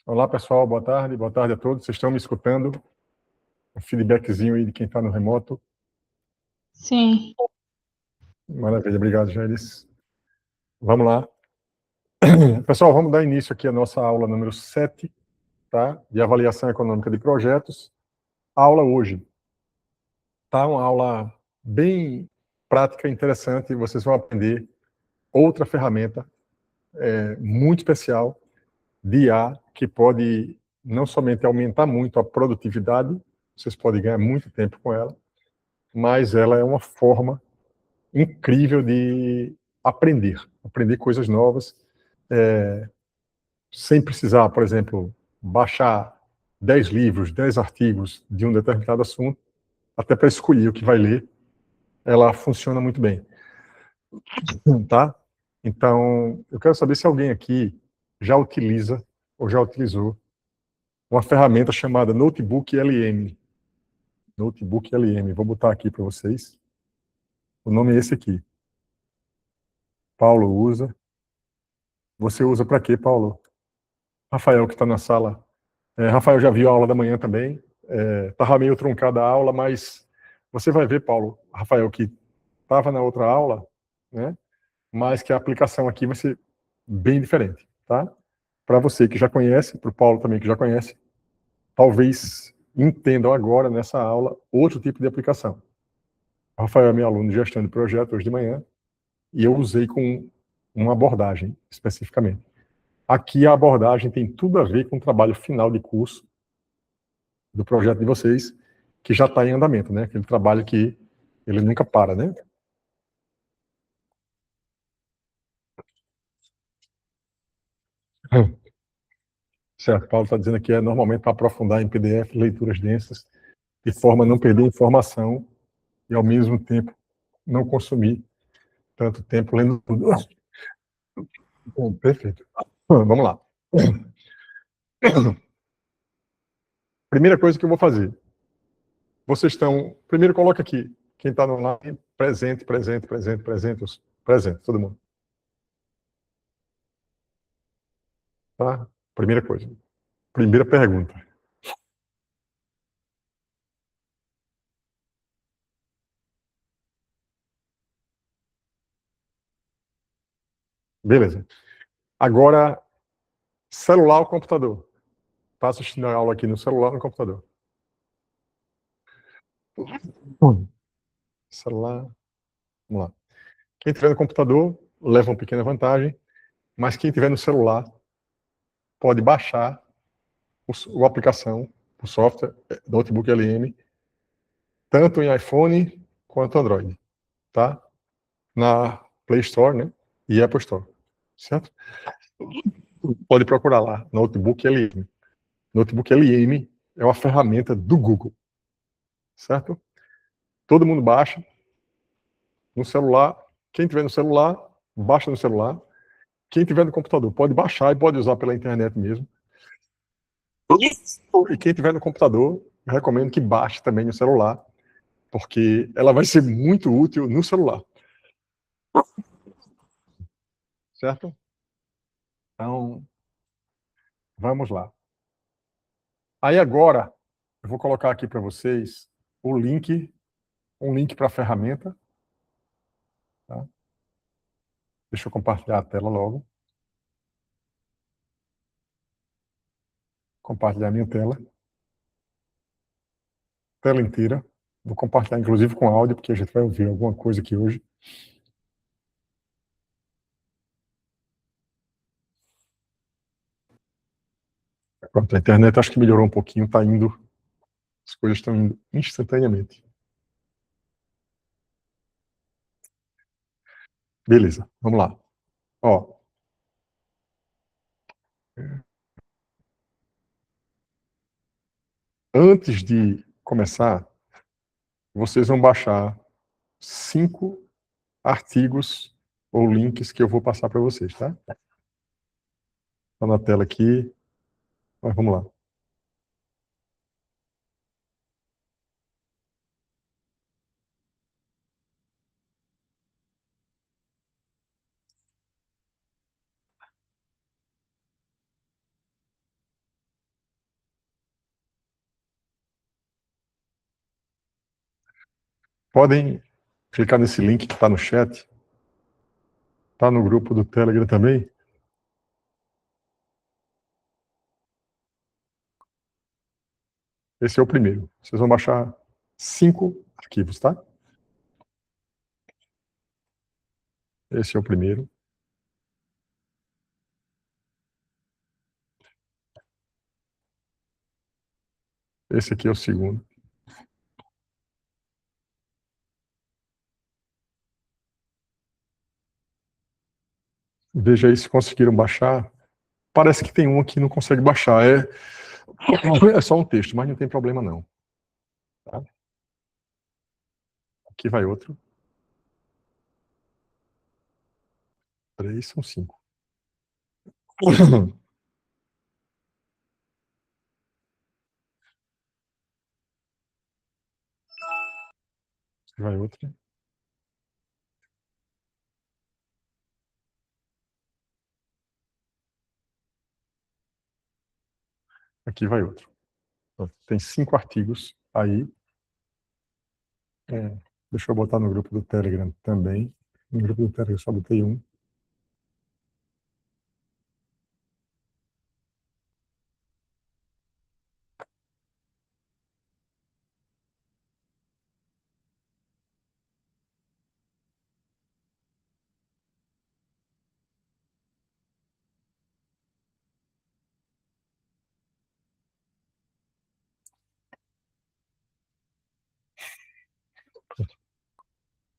Olá, pessoal, boa tarde a todos. Vocês estão me escutando? Um feedbackzinho aí de quem está no remoto. Sim. Maravilha, obrigado, Gélis. Vamos lá. Pessoal, vamos dar início aqui à nossa aula número 7, tá? De avaliação econômica de projetos. A aula hoje tá uma aula bem prática, interessante. Vocês vão aprender outra ferramenta muito especial de IA que pode não somente aumentar muito a produtividade, vocês podem ganhar muito tempo com ela, mas ela é uma forma incrível de aprender coisas novas, sem precisar, por exemplo, baixar 10 livros, 10 artigos de um determinado assunto, até para escolher o que vai ler, ela funciona muito bem, tá? Então, eu quero saber se alguém aqui já utiliza ou já utilizou uma ferramenta chamada Notebook LM. Notebook LM, vou botar aqui para vocês. O nome é esse aqui. Paulo usa. Você usa para quê, Paulo? Rafael, que está na sala. Rafael já viu a aula da manhã também. Estava meio truncada a aula, mas você vai ver, Paulo, Rafael, que estava na outra aula, né? Mas que a aplicação aqui vai ser bem diferente, tá? Para você que já conhece, para o Paulo também que já conhece, talvez entendam agora nessa aula outro tipo de aplicação. O Rafael é meu aluno de gestão de projeto hoje de manhã e eu usei com uma abordagem especificamente. Aqui a abordagem tem tudo a ver com o trabalho final de curso do projeto de vocês, que já está em andamento, né? Aquele trabalho que ele nunca para, né? Certo, Paulo está dizendo aqui normalmente para aprofundar em PDF, leituras densas, de forma a não perder informação e ao mesmo tempo não consumir tanto tempo lendo tudo. Bom, perfeito. Vamos lá. Primeira coisa que eu vou fazer. Vocês estão. Primeiro coloca aqui. Quem está no online, presente, presente, todo mundo. Tá? Primeira coisa. Primeira pergunta. Beleza. Agora, celular ou computador? Está assistindo a aula aqui no celular ou no computador? Celular. Vamos lá. Quem tiver no computador, leva uma pequena vantagem, mas quem tiver no celular, pode baixar a aplicação, o software, Notebook LM, tanto em iPhone quanto Android, tá? Na Play Store, né? E Apple Store, certo? Pode procurar lá, Notebook LM. Notebook LM é uma ferramenta do Google, certo? Todo mundo baixa no celular. Quem tiver no celular, baixa no celular. Quem tiver no computador, pode baixar e pode usar pela internet mesmo. E quem tiver no computador, recomendo que baixe também no celular, porque ela vai ser muito útil no celular. Certo? Então, vamos lá. Aí agora, eu vou colocar aqui para vocês o link, um link para a ferramenta. Tá? Deixa eu compartilhar a tela logo. Compartilhar minha tela. Tela inteira. Vou compartilhar, inclusive, com áudio, porque a gente vai ouvir alguma coisa aqui hoje. Pronto, a internet acho que melhorou um pouquinho, tá indo. As coisas estão indo instantaneamente. Beleza, vamos lá. Ó. Antes de começar, vocês vão baixar 5 artigos ou links que eu vou passar para vocês, tá? Está na tela aqui, mas vamos lá. Podem clicar nesse link que está no chat. Está no grupo do Telegram também. Esse é o primeiro. Vocês vão baixar 5 arquivos, tá? Esse é o primeiro. Esse aqui é o segundo. Veja aí se conseguiram baixar. Parece que tem um aqui que não consegue baixar. É só um texto, mas não tem problema não. Tá? Aqui vai outro. 3, são 5. Aqui vai outro. Aqui vai outro. Tem 5 artigos aí. Deixa eu botar no grupo do Telegram também. No grupo do Telegram só botei um.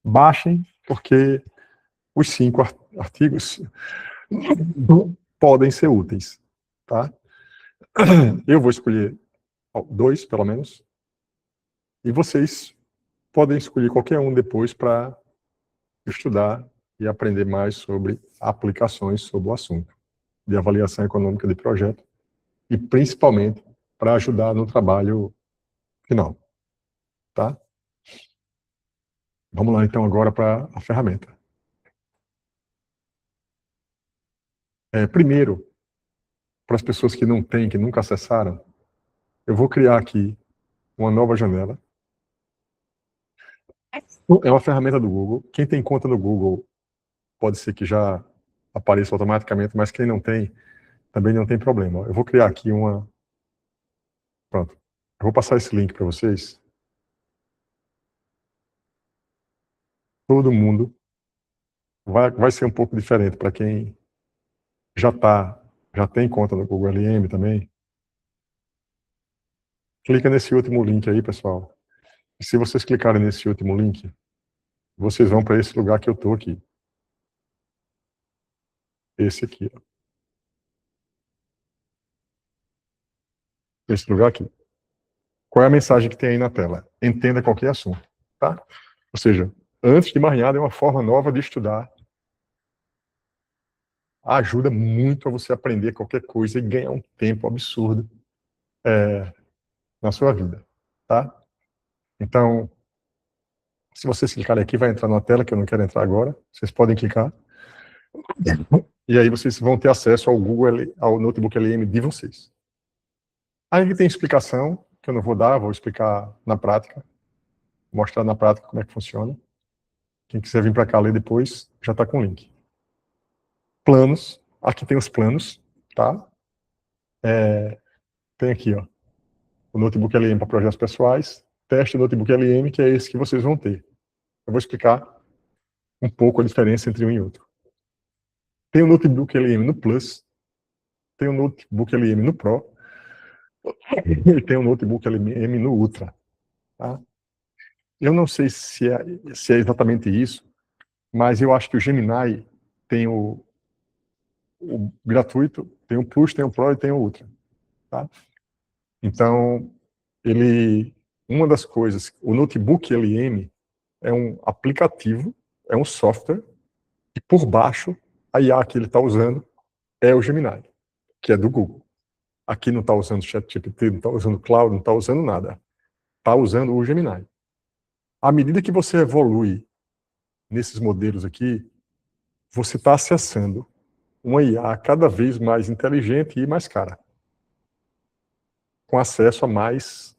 Baixem, porque os 5 artigos podem ser úteis, tá? Eu vou escolher 2, pelo menos, e vocês podem escolher qualquer um depois para estudar e aprender mais sobre aplicações sobre o assunto de avaliação econômica de projeto e principalmente para ajudar no trabalho final, tá? Vamos lá então agora para a ferramenta. Primeiro, para as pessoas que não têm, que nunca acessaram, eu vou criar aqui uma nova janela. É uma ferramenta do Google. Quem tem conta no Google pode ser que já apareça automaticamente, mas quem não tem, também não tem problema. Eu vou criar aqui uma... Pronto. Eu vou passar esse link para vocês. Todo mundo vai ser um pouco diferente para quem já tem conta no Google LM também. Clica nesse último link aí, pessoal. E se vocês clicarem nesse último link, vocês vão para esse lugar que eu estou aqui. Esse aqui, ó. Esse lugar aqui. Qual é a mensagem que tem aí na tela? Entenda qualquer assunto, tá? Ou seja, antes de mais nada, é uma forma nova de estudar. Ajuda muito a você aprender qualquer coisa e ganhar um tempo absurdo na sua vida, tá? Então, se vocês clicarem aqui, vai entrar numa tela que eu não quero entrar agora. Vocês podem clicar. E aí vocês vão ter acesso ao Google, ao notebook LM de vocês. Aí tem explicação, que eu não vou dar, vou explicar na prática. Mostrar na prática como é que funciona. Quem quiser vir para cá ler depois, já está com o link. Planos. Aqui tem os planos, tá? Tem aqui, ó, o notebook LM para projetos pessoais. Teste notebook LM, que é esse que vocês vão ter. Eu vou explicar um pouco a diferença entre um e outro. Tem o notebook LM no Plus, tem o notebook LM no Pro, e tem o notebook LM no Ultra. Tá? Eu não sei se é exatamente isso, mas eu acho que o Gemini tem o gratuito, tem o Plus, tem o Pro e tem o Ultra. Tá? Então, uma das coisas, o notebook LM é um aplicativo, é um software, e por baixo, a IA que ele está usando é o Gemini, que é do Google. Aqui não está usando ChatGPT, não está usando Cloud, não está usando nada. Está usando o Gemini. À medida que você evolui nesses modelos aqui, você está acessando uma IA cada vez mais inteligente e mais cara, com acesso a mais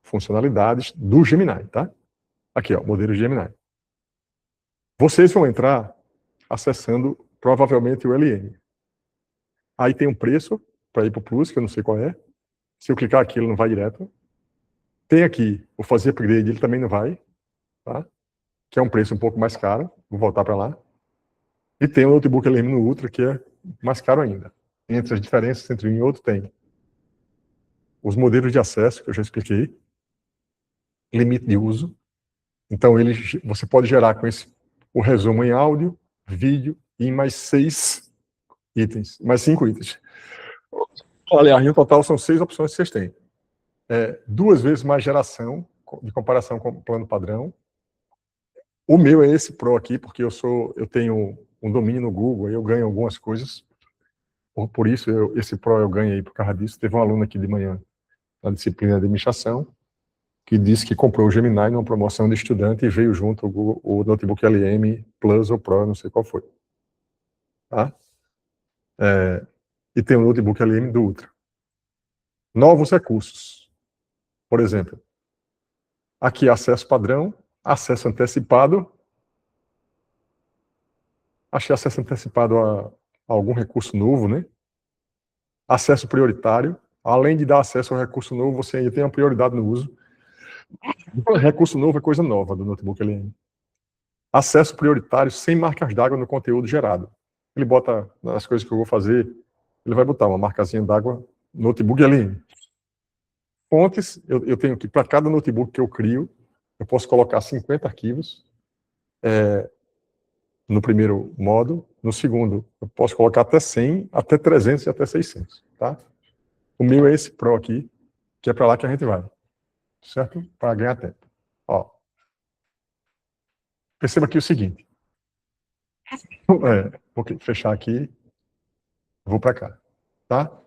funcionalidades do Gemini, tá? Aqui, ó, modelo Gemini. Vocês vão entrar acessando provavelmente o LM. Aí tem um preço para ir para o Plus, que eu não sei qual é. Se eu clicar aqui, ele não vai direto. Tem aqui o fazer upgrade, ele também não vai, tá? Que é um preço um pouco mais caro. Vou voltar para lá. E tem o notebook LM no Ultra, que é mais caro ainda. Entre as diferenças entre um e outro tem os modelos de acesso, que eu já expliquei, limite de uso. Então, você pode gerar com esse o resumo em áudio, vídeo e em mais 6 itens, mais 5 itens. Aliás, no total são 6 opções que vocês têm. 2 vezes mais geração, de comparação com o plano padrão. O meu é esse Pro aqui, porque eu tenho um domínio no Google, eu ganho algumas coisas. Por isso, esse Pro eu ganhei por causa disso. Teve um aluno aqui de manhã, na disciplina de administração, que disse que comprou o Gemini numa promoção de estudante e veio junto o notebook LM Plus ou Pro, não sei qual foi. Tá? E tem o notebook LM do Ultra. Novos recursos. Por exemplo, aqui acesso padrão, acesso antecipado. Achei acesso antecipado a algum recurso novo, né? Acesso prioritário. Além de dar acesso ao recurso novo, você ainda tem uma prioridade no uso. Recurso novo é coisa nova do notebook LM. Acesso prioritário sem marcas d'água no conteúdo gerado. Ele bota, nas coisas que eu vou fazer, ele vai botar uma marcazinha d'água no notebook LM. Fontes, eu tenho que, para cada notebook que eu crio, eu posso colocar 50 arquivos no primeiro modo. No segundo, eu posso colocar até 100, até 300 e até 600. Tá? O meu é esse Pro aqui, que é para lá que a gente vai. Certo? Para ganhar tempo. Ó. Perceba aqui o seguinte. Vou fechar aqui. Vou para cá. Tá?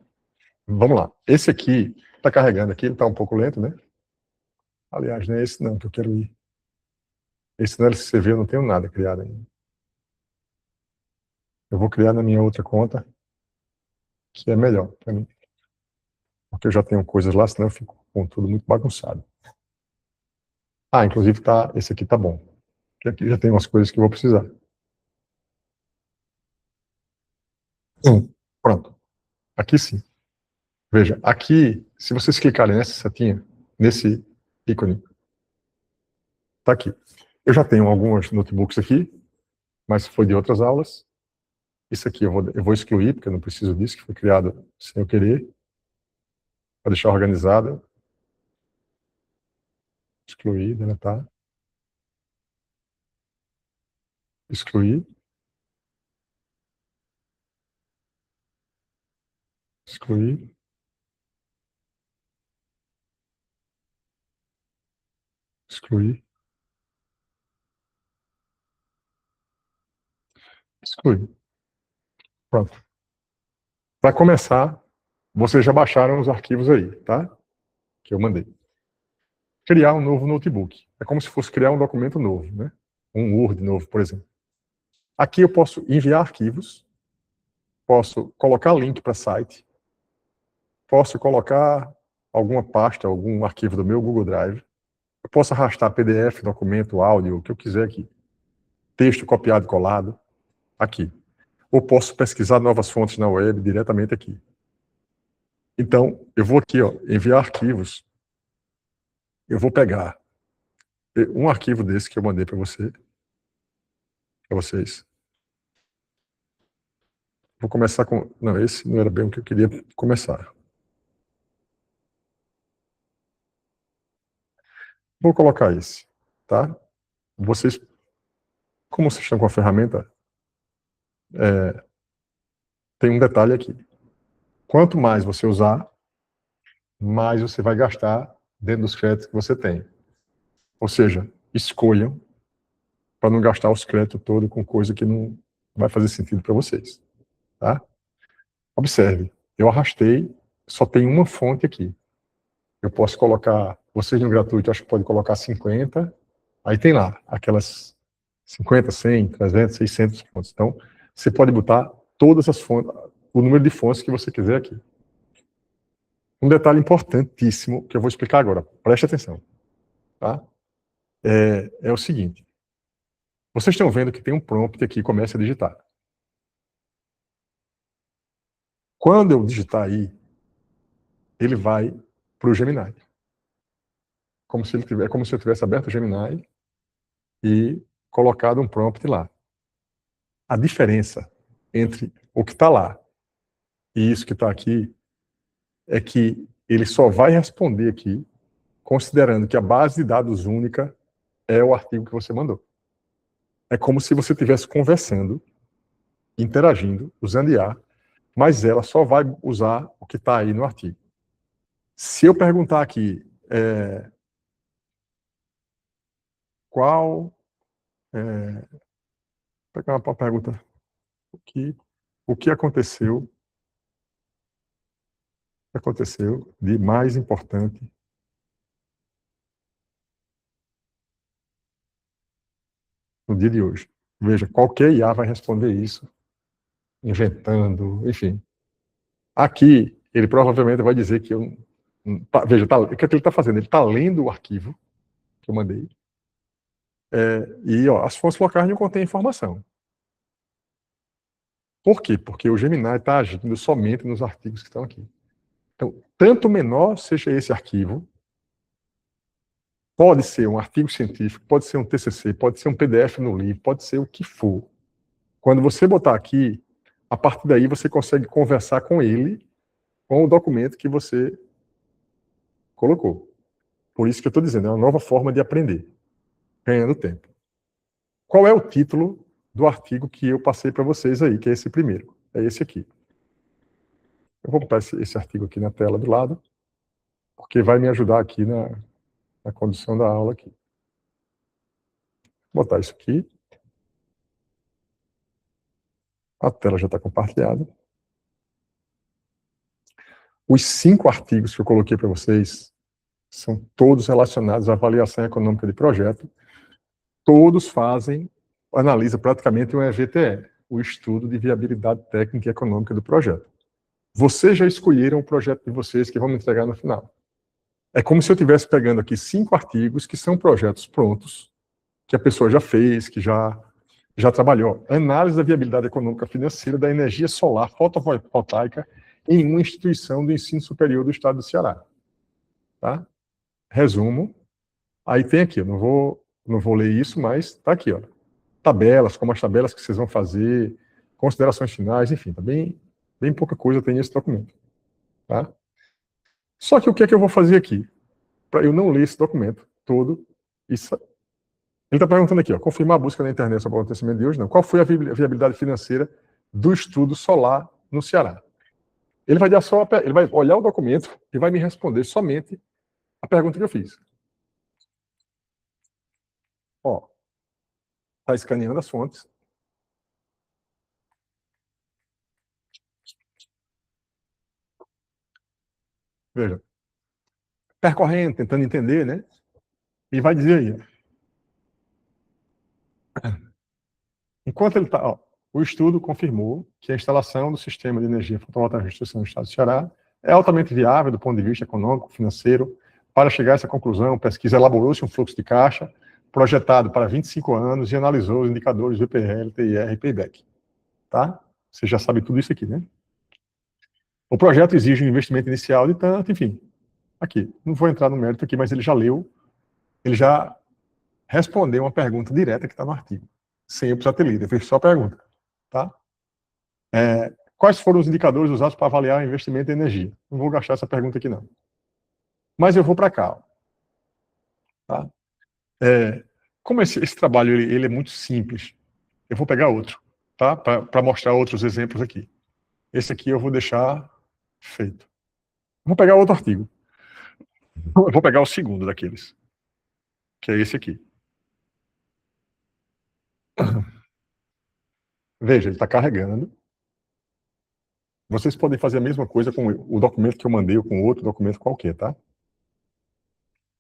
Vamos lá. Esse aqui está carregando aqui, ele está um pouco lento, né? Aliás, não é esse não que eu quero ir. Esse no LCV eu não tenho nada criado ainda. Eu vou criar na minha outra conta, que é melhor para mim. Porque eu já tenho coisas lá, senão eu fico com tudo muito bagunçado. Inclusive esse aqui tá bom. Porque aqui já tem umas coisas que eu vou precisar. Pronto. Aqui sim. Veja, aqui, se vocês clicarem nessa setinha, nesse ícone, tá aqui. Eu já tenho alguns notebooks aqui, mas foi de outras aulas. Isso aqui eu vou excluir, porque eu não preciso disso, que foi criado sem eu querer, para deixar organizado. Excluir, deletar. Excluir. Excluir. Excluir. Excluir. Pronto. Para começar, vocês já baixaram os arquivos aí, tá? Que eu mandei. Criar um novo notebook. É como se fosse criar um documento novo, né? Um Word novo, por exemplo. Aqui eu posso enviar arquivos, posso colocar link para site, posso colocar alguma pasta, algum arquivo do meu Google Drive, eu posso arrastar PDF, documento, áudio, o que eu quiser aqui. Texto copiado e colado, aqui. Ou posso pesquisar novas fontes na web diretamente aqui. Então, eu vou aqui, ó, enviar arquivos. Eu vou pegar um arquivo desse que eu mandei para vocês. Vou começar com... Não, esse não era bem o que eu queria começar. Vou colocar esse, tá? Vocês, como vocês estão com a ferramenta, tem um detalhe aqui. Quanto mais você usar, mais você vai gastar dentro dos créditos que você tem. Ou seja, escolham para não gastar os créditos todos com coisa que não vai fazer sentido para vocês. Tá? Observe, eu arrastei, só tem uma fonte aqui. Eu posso colocar, vocês no gratuito, acho que pode colocar 50, aí tem lá, aquelas 50, 100, 300, 600 fontes. Então, você pode botar todas as fontes, o número de fontes que você quiser aqui. Um detalhe importantíssimo que eu vou explicar agora, preste atenção. Tá? é o seguinte. Vocês estão vendo que tem um prompt aqui, começa a digitar. Quando eu digitar aí, ele vai para o Gemini. Como se eu tivesse aberto o Gemini e colocado um prompt lá. A diferença entre o que está lá e isso que está aqui é que ele só vai responder aqui considerando que a base de dados única é o artigo que você mandou. É como se você estivesse conversando, interagindo, usando IA, mas ela só vai usar o que está aí no artigo. Se eu perguntar aqui qual... Vou pegar uma pergunta. O que aconteceu de mais importante no dia de hoje? Veja, qualquer IA vai responder isso, inventando, enfim. Aqui, ele provavelmente vai dizer que eu... Veja, o que é que ele está fazendo? Ele está lendo o arquivo que eu mandei, e as fontes locais não contêm informação. Por quê? Porque o Gemini está agindo somente nos artigos que estão aqui. Então, tanto menor seja esse arquivo, pode ser um artigo científico, pode ser um TCC, pode ser um PDF no livro, pode ser o que for. Quando você botar aqui, a partir daí você consegue conversar com ele, com o documento que você colocou. Por isso que eu estou dizendo, é uma nova forma de aprender, ganhando tempo. Qual é o título do artigo que eu passei para vocês aí, que é esse primeiro? É esse aqui. Eu vou botar esse artigo aqui na tela do lado, porque vai me ajudar aqui na condução da aula aqui. Vou botar isso aqui. A tela já está compartilhada. Os 5 artigos que eu coloquei para vocês são todos relacionados à avaliação econômica de projeto. Todos analisam praticamente um EVTE, o estudo de viabilidade técnica e econômica do projeto. Vocês já escolheram o projeto de vocês que vão me entregar no final. É como se eu estivesse pegando aqui 5 artigos que são projetos prontos, que a pessoa já fez, que já trabalhou. Análise da viabilidade econômica financeira da energia solar fotovoltaica em uma instituição do ensino superior do estado do Ceará. Tá? Resumo. Aí tem aqui, eu não vou ler isso, mas tá aqui, ó. Tabelas, como as tabelas que vocês vão fazer, considerações finais, enfim, tá bem pouca coisa tem nesse documento. Tá? Só que o que é que eu vou fazer aqui? Para eu não ler esse documento todo, isso... Ele está perguntando aqui, ó, confirmar a busca na internet sobre o acontecimento de hoje, não. Qual foi a viabilidade financeira do estudo solar no Ceará? Ele vai olhar o documento e vai me responder somente a pergunta que eu fiz. Ó, está escaneando as fontes. Veja, percorrendo, tentando entender, né? E vai dizer aí, enquanto ele está... O estudo confirmou que a instalação do sistema de energia fotovoltaica de instituição do estado do Ceará é altamente viável do ponto de vista econômico, financeiro. Para chegar a essa conclusão, a pesquisa elaborou-se um fluxo de caixa projetado para 25 anos e analisou os indicadores do PRL, TIR e Payback. Tá? Você já sabe tudo isso aqui, né? O projeto exige um investimento inicial de tanto, enfim. Aqui, não vou entrar no mérito aqui, mas ele já leu, ele já respondeu uma pergunta direta que está no artigo, sem eu precisar ter lido, eu fiz só a pergunta. Tá? Quais foram os indicadores usados para avaliar o investimento em energia? Não vou gastar essa pergunta aqui, não. Mas eu vou para cá. Tá? Como esse trabalho ele é muito simples, eu vou pegar outro, tá? Para mostrar outros exemplos aqui. Esse aqui eu vou deixar feito. Vou pegar outro artigo. Eu vou pegar o segundo daqueles, que é esse aqui. Veja, ele está carregando. Vocês podem fazer a mesma coisa com o documento que eu mandei ou com outro documento qualquer, tá?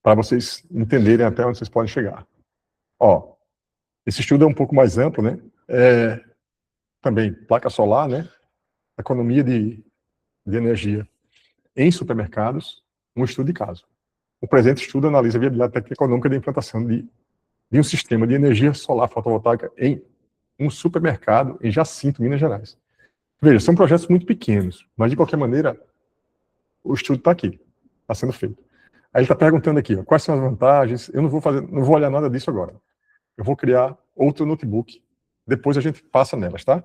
Para vocês entenderem até onde vocês podem chegar. Ó, esse estudo é um pouco mais amplo, né? Também placa solar, né? Economia de energia em supermercados, um estudo de caso. O presente estudo analisa a viabilidade técnica e econômica da implantação de de um sistema de energia solar fotovoltaica em um supermercado em Jacinto, Minas Gerais. Veja, são projetos muito pequenos, mas de qualquer maneira, o estudo está aqui, está sendo feito. Aí ele está perguntando aqui, ó, quais são as vantagens. Eu não vou olhar nada disso agora. Eu vou criar outro notebook. Depois a gente passa nelas, tá?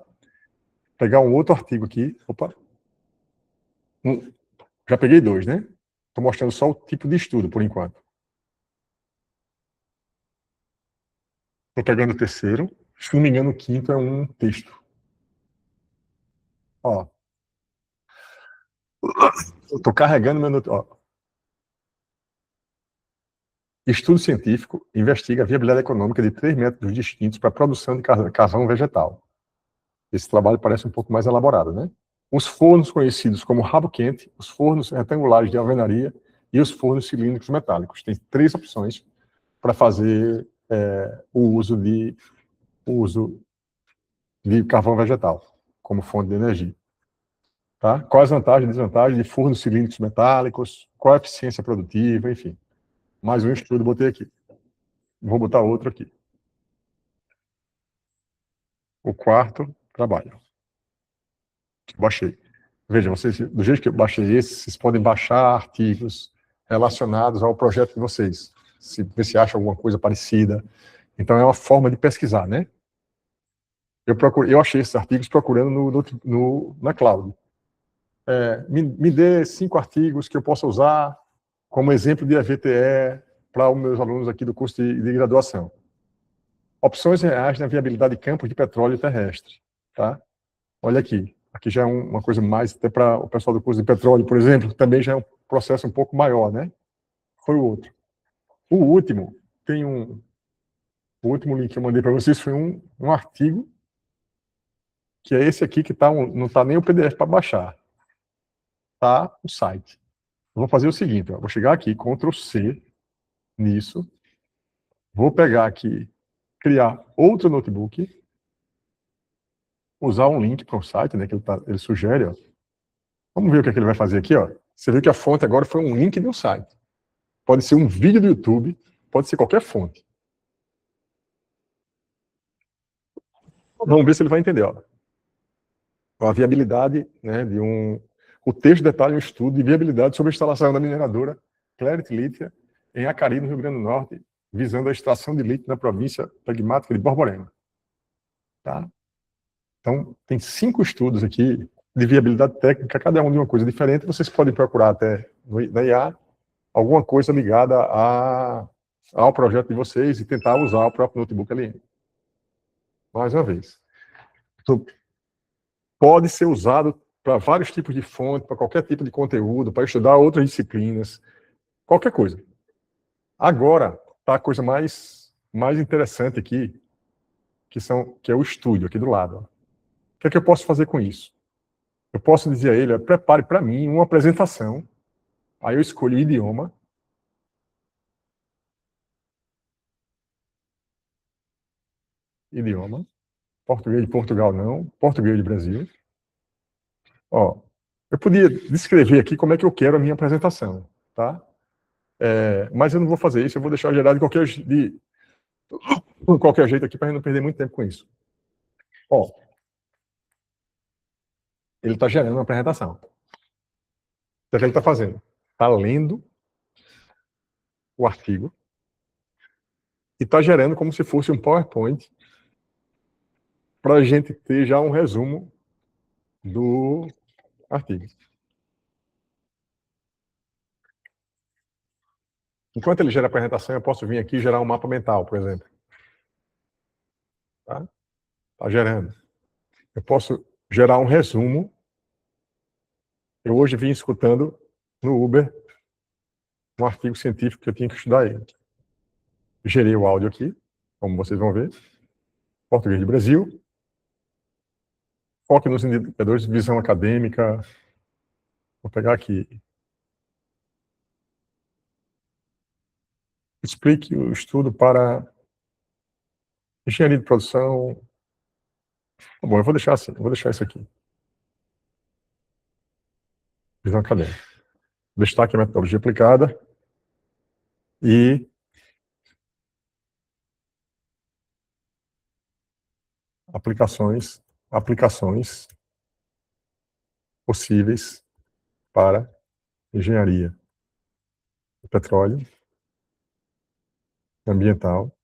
Pegar um outro artigo aqui. Opa. Já peguei 2, né? Estou mostrando só o tipo de estudo, por enquanto. Estou pegando o terceiro. Se não me engano, o quinto é um texto. Ó. Estou carregando meu notebook. Estudo científico investiga a viabilidade econômica de 3 métodos distintos para a produção de carvão vegetal. Esse trabalho parece um pouco mais elaborado, né? Os fornos conhecidos como rabo quente, os fornos retangulares de alvenaria e os fornos cilíndricos metálicos. Tem 3 opções para fazer o uso de carvão vegetal como fonte de energia. Tá? Quais as vantagens e desvantagens de fornos cilíndricos metálicos, qual a eficiência produtiva, enfim. Mais um estudo botei aqui. Vou botar outro aqui. O quarto trabalho. Baixei. Veja, vocês, do jeito que eu baixei esse, vocês podem baixar artigos relacionados ao projeto de vocês. Ver se acha alguma coisa parecida. Então, é uma forma de pesquisar, né? Eu achei esses artigos procurando na cloud. Me dê 5 artigos que eu possa usar como exemplo de EVTE para os meus alunos aqui do curso de graduação. Opções reais na viabilidade de campos de petróleo terrestre. Tá? Olha aqui. Aqui já é uma coisa mais, até para o pessoal do curso de petróleo, por exemplo, também já é um processo um pouco maior, né? Foi o outro. O último, o último link que eu mandei para vocês foi um artigo, que é esse aqui, que não está nem o PDF para baixar. Tá o site. Eu vou fazer o seguinte, ó, vou chegar aqui, Ctrl C, nisso, vou pegar aqui, criar outro notebook, usar um link para o site, né, que ele sugere, ó. Vamos ver o que ele vai fazer aqui, ó. Você viu que a fonte agora foi um link de um site. Pode ser um vídeo do YouTube, pode ser qualquer fonte. Vamos ver se ele vai entender, ó. A viabilidade, né, o texto detalha um estudo de viabilidade sobre a instalação da mineradora Clarity Líthica em Acari, no Rio Grande do Norte, visando a extração de lítio na província pragmática de Borborema. Tá? Então, tem 5 estudos aqui de viabilidade técnica, cada um de uma coisa diferente. Vocês podem procurar até na IA alguma coisa ligada ao projeto de vocês e tentar usar o próprio notebook ali. Mais uma vez. Então, pode ser usado para vários tipos de fonte, para qualquer tipo de conteúdo, para estudar outras disciplinas, qualquer coisa. Agora, está a coisa mais interessante aqui, que é o estúdio, aqui do lado. Ó. O que é que eu posso fazer com isso? Eu posso dizer a ele, prepare para mim uma apresentação, aí eu escolho o idioma, português de Portugal não, português de Brasil. Ó, eu podia descrever aqui como é que eu quero a minha apresentação, tá? Mas eu não vou fazer isso, eu vou deixar gerado de qualquer jeito aqui para não perder muito tempo com isso. Ó, ele está gerando uma apresentação. O que ele está fazendo? Está lendo o artigo e está gerando como se fosse um PowerPoint para a gente ter já um resumo do artigo. Enquanto ele gera a apresentação, eu posso vir aqui e gerar um mapa mental, por exemplo. Tá? Tá gerando. Eu posso gerar um resumo. Eu hoje vim escutando no Uber um artigo científico que eu tinha que estudar ele. Gerei o áudio aqui, como vocês vão ver. Português do Brasil. Foque nos indicadores de visão acadêmica. Vou pegar aqui. Explique o estudo para engenharia de produção. Bom, eu vou deixar assim, eu vou deixar isso aqui. Visão acadêmica. Destaque a metodologia aplicada e aplicações possíveis para engenharia de petróleo, ambiental,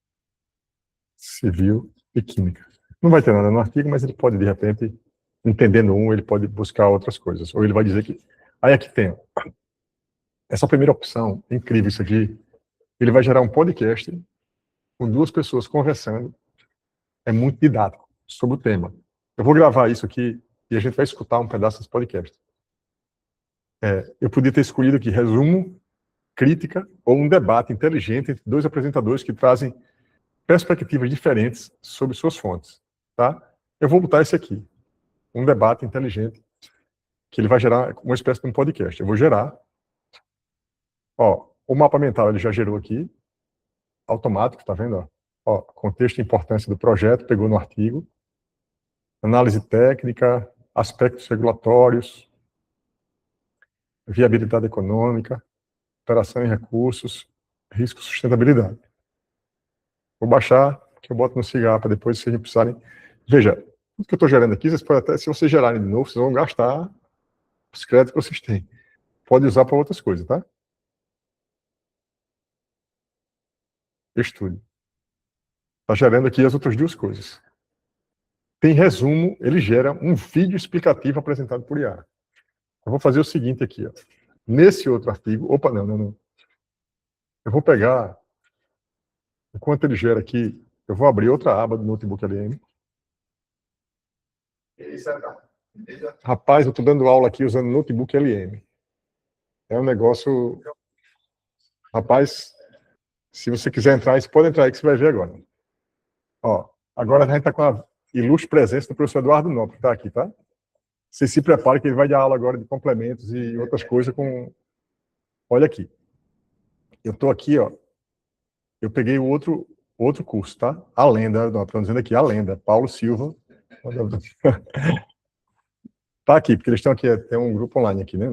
civil e química. Não vai ter nada no artigo, mas ele pode, de repente, entendendo ele pode buscar outras coisas. Ou ele vai dizer que... Aí aqui tem essa primeira opção, incrível isso aqui, ele vai gerar um podcast com duas pessoas conversando, é muito didático, sobre o tema. Eu vou gravar isso aqui e a gente vai escutar um pedaço desse podcast. Eu podia ter escolhido aqui resumo, crítica ou um debate inteligente entre dois apresentadores que trazem perspectivas diferentes sobre suas fontes, tá? Eu vou botar esse aqui, um debate inteligente, que ele vai gerar uma espécie de um podcast. Eu vou gerar, o mapa mental ele já gerou aqui, automático, tá vendo? Contexto e importância do projeto, pegou no artigo, análise técnica, aspectos regulatórios, viabilidade econômica, operação em recursos, risco e sustentabilidade. Vou baixar, que eu boto no cigarro para depois vocês não precisarem. Veja, tudo que eu estou gerando aqui, vocês podem até, se vocês gerarem de novo, vocês vão gastar os créditos que vocês têm. Pode usar para outras coisas, tá? Estude. Está gerando aqui as outras duas coisas. Tem resumo, ele gera um vídeo explicativo apresentado por IA. Eu vou fazer o seguinte aqui, nesse outro artigo, não. Eu vou pegar, enquanto ele gera aqui, eu vou abrir outra aba do Notebook LM. Rapaz, eu estou dando aula aqui usando Notebook LM. É um negócio... Rapaz, se você quiser entrar, você pode entrar aí que você vai ver agora. Agora a gente está com a ilustre presença do professor Eduardo Nobre, que está aqui, tá? Você se prepare que ele vai dar aula agora de complementos e outras coisas com... Olha aqui. Eu estou aqui, eu peguei o outro curso, tá? A Lenda, estão dizendo aqui, A Lenda, Paulo Silva. Tá aqui, porque eles estão aqui, tem um grupo online aqui, né?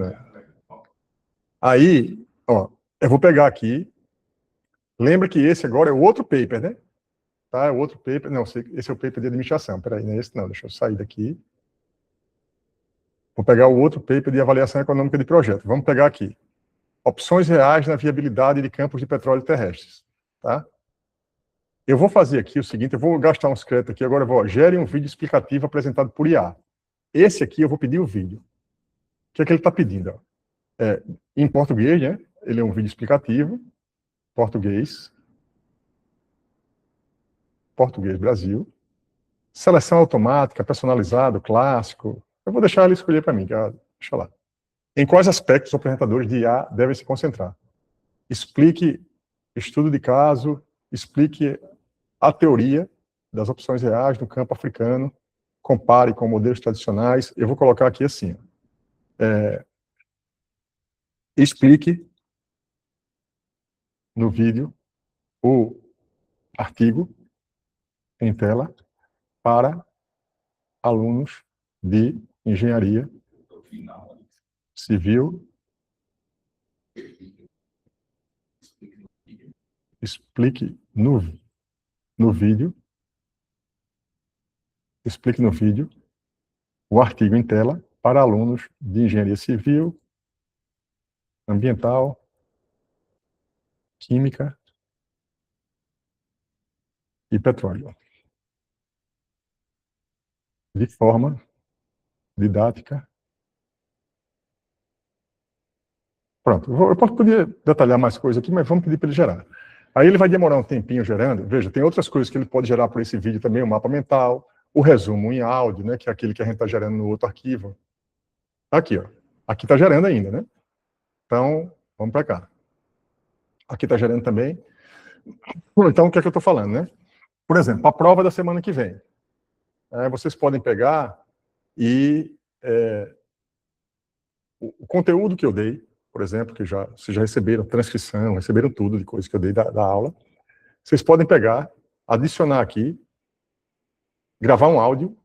Aí, eu vou pegar aqui, lembra que esse agora é o outro paper, né? Tá? É o outro paper, não, esse é o paper de administração, peraí, não é esse não, deixa eu sair daqui. Vou pegar o outro paper de avaliação econômica de projeto, vamos pegar aqui. Opções reais na viabilidade de campos de petróleo terrestres, tá? Eu vou fazer aqui o seguinte, eu vou gastar uns créditos aqui, agora eu vou, gere um vídeo explicativo apresentado por IA. Esse aqui eu vou pedir o vídeo. O que é que ele está pedindo? Em português, né? Ele é um vídeo explicativo, português Brasil, seleção automática, personalizado, clássico. Eu vou deixar ele escolher para mim, deixa lá. Em quais aspectos os apresentadores de IA devem se concentrar? Explique estudo de caso, explique a teoria das opções reais no campo africano, compare com modelos tradicionais. Eu vou colocar aqui assim, explique no vídeo o artigo em tela para alunos de engenharia civil. Explique no vídeo o artigo em tela para alunos de engenharia civil, ambiental, química e petróleo. De forma didática. Pronto, eu podia detalhar mais coisas aqui, mas vamos pedir para ele gerar. Aí ele vai demorar um tempinho gerando. Veja, tem outras coisas que ele pode gerar por esse vídeo também, o mapa mental, o resumo em áudio, né, que é aquele que a gente está gerando no outro arquivo. Aqui, aqui está gerando ainda, né? Então, vamos para cá. Aqui está gerando também. Então, o que é que eu estou falando, né? Por exemplo, a prova da semana que vem. Vocês podem pegar e o conteúdo que eu dei, por exemplo, que vocês já receberam transcrição, receberam tudo de coisas que eu dei da aula, vocês podem pegar, adicionar aqui, gravar um áudio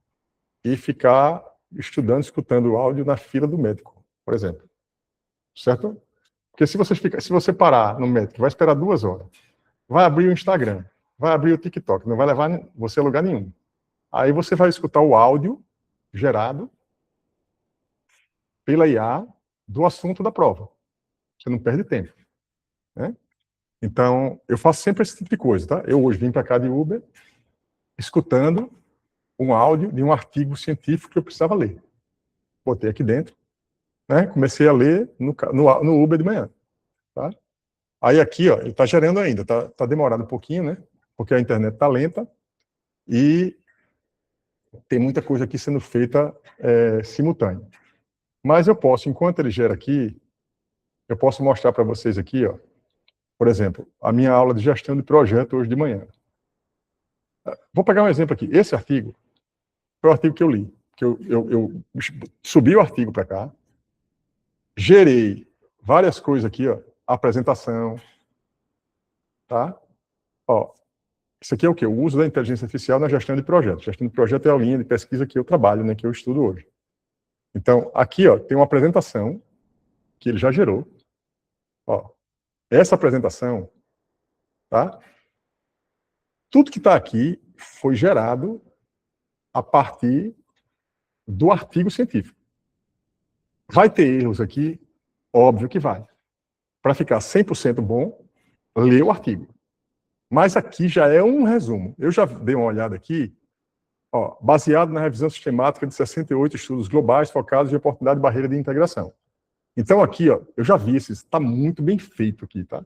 e ficar estudando, escutando o áudio na fila do médico, por exemplo. Certo? Porque se você parar no médico, vai esperar 2 horas, vai abrir o Instagram, vai abrir o TikTok, não vai levar você a lugar nenhum. Aí você vai escutar o áudio gerado pela IA do assunto da prova. Você não perde tempo, né? Então, eu faço sempre esse tipo de coisa, tá? Eu hoje vim para cá de Uber, escutando um áudio de um artigo científico que eu precisava ler. Botei aqui dentro, né? Comecei a ler no Uber de manhã, tá? Aí aqui, ó, ele está gerando ainda, tá demorado um pouquinho, né? Porque a internet está lenta e tem muita coisa aqui sendo feita simultânea. Mas eu posso, enquanto ele gera aqui, eu posso mostrar para vocês aqui, ó, por exemplo, a minha aula de gestão de projeto hoje de manhã. Vou pegar um exemplo aqui. Esse artigo foi o artigo que eu li. Que eu subi o artigo para cá, gerei várias coisas aqui, ó, apresentação, tá? Ó, isso aqui é o quê? O uso da inteligência artificial na gestão de projetos. Gestão de projeto é a linha de pesquisa que eu trabalho, né, que eu estudo hoje. Então, aqui, ó, tem uma apresentação que ele já gerou. Ó, essa apresentação, tá? Tudo que está aqui foi gerado a partir do artigo científico. Vai ter erros aqui? Óbvio que vai. Para ficar 100% bom, lê o artigo. Mas aqui já é um resumo. Eu já dei uma olhada aqui, ó, baseado na revisão sistemática de 68 estudos globais focados em oportunidade e barreira de integração. Então aqui, ó, eu já vi esse, está muito bem feito aqui, tá?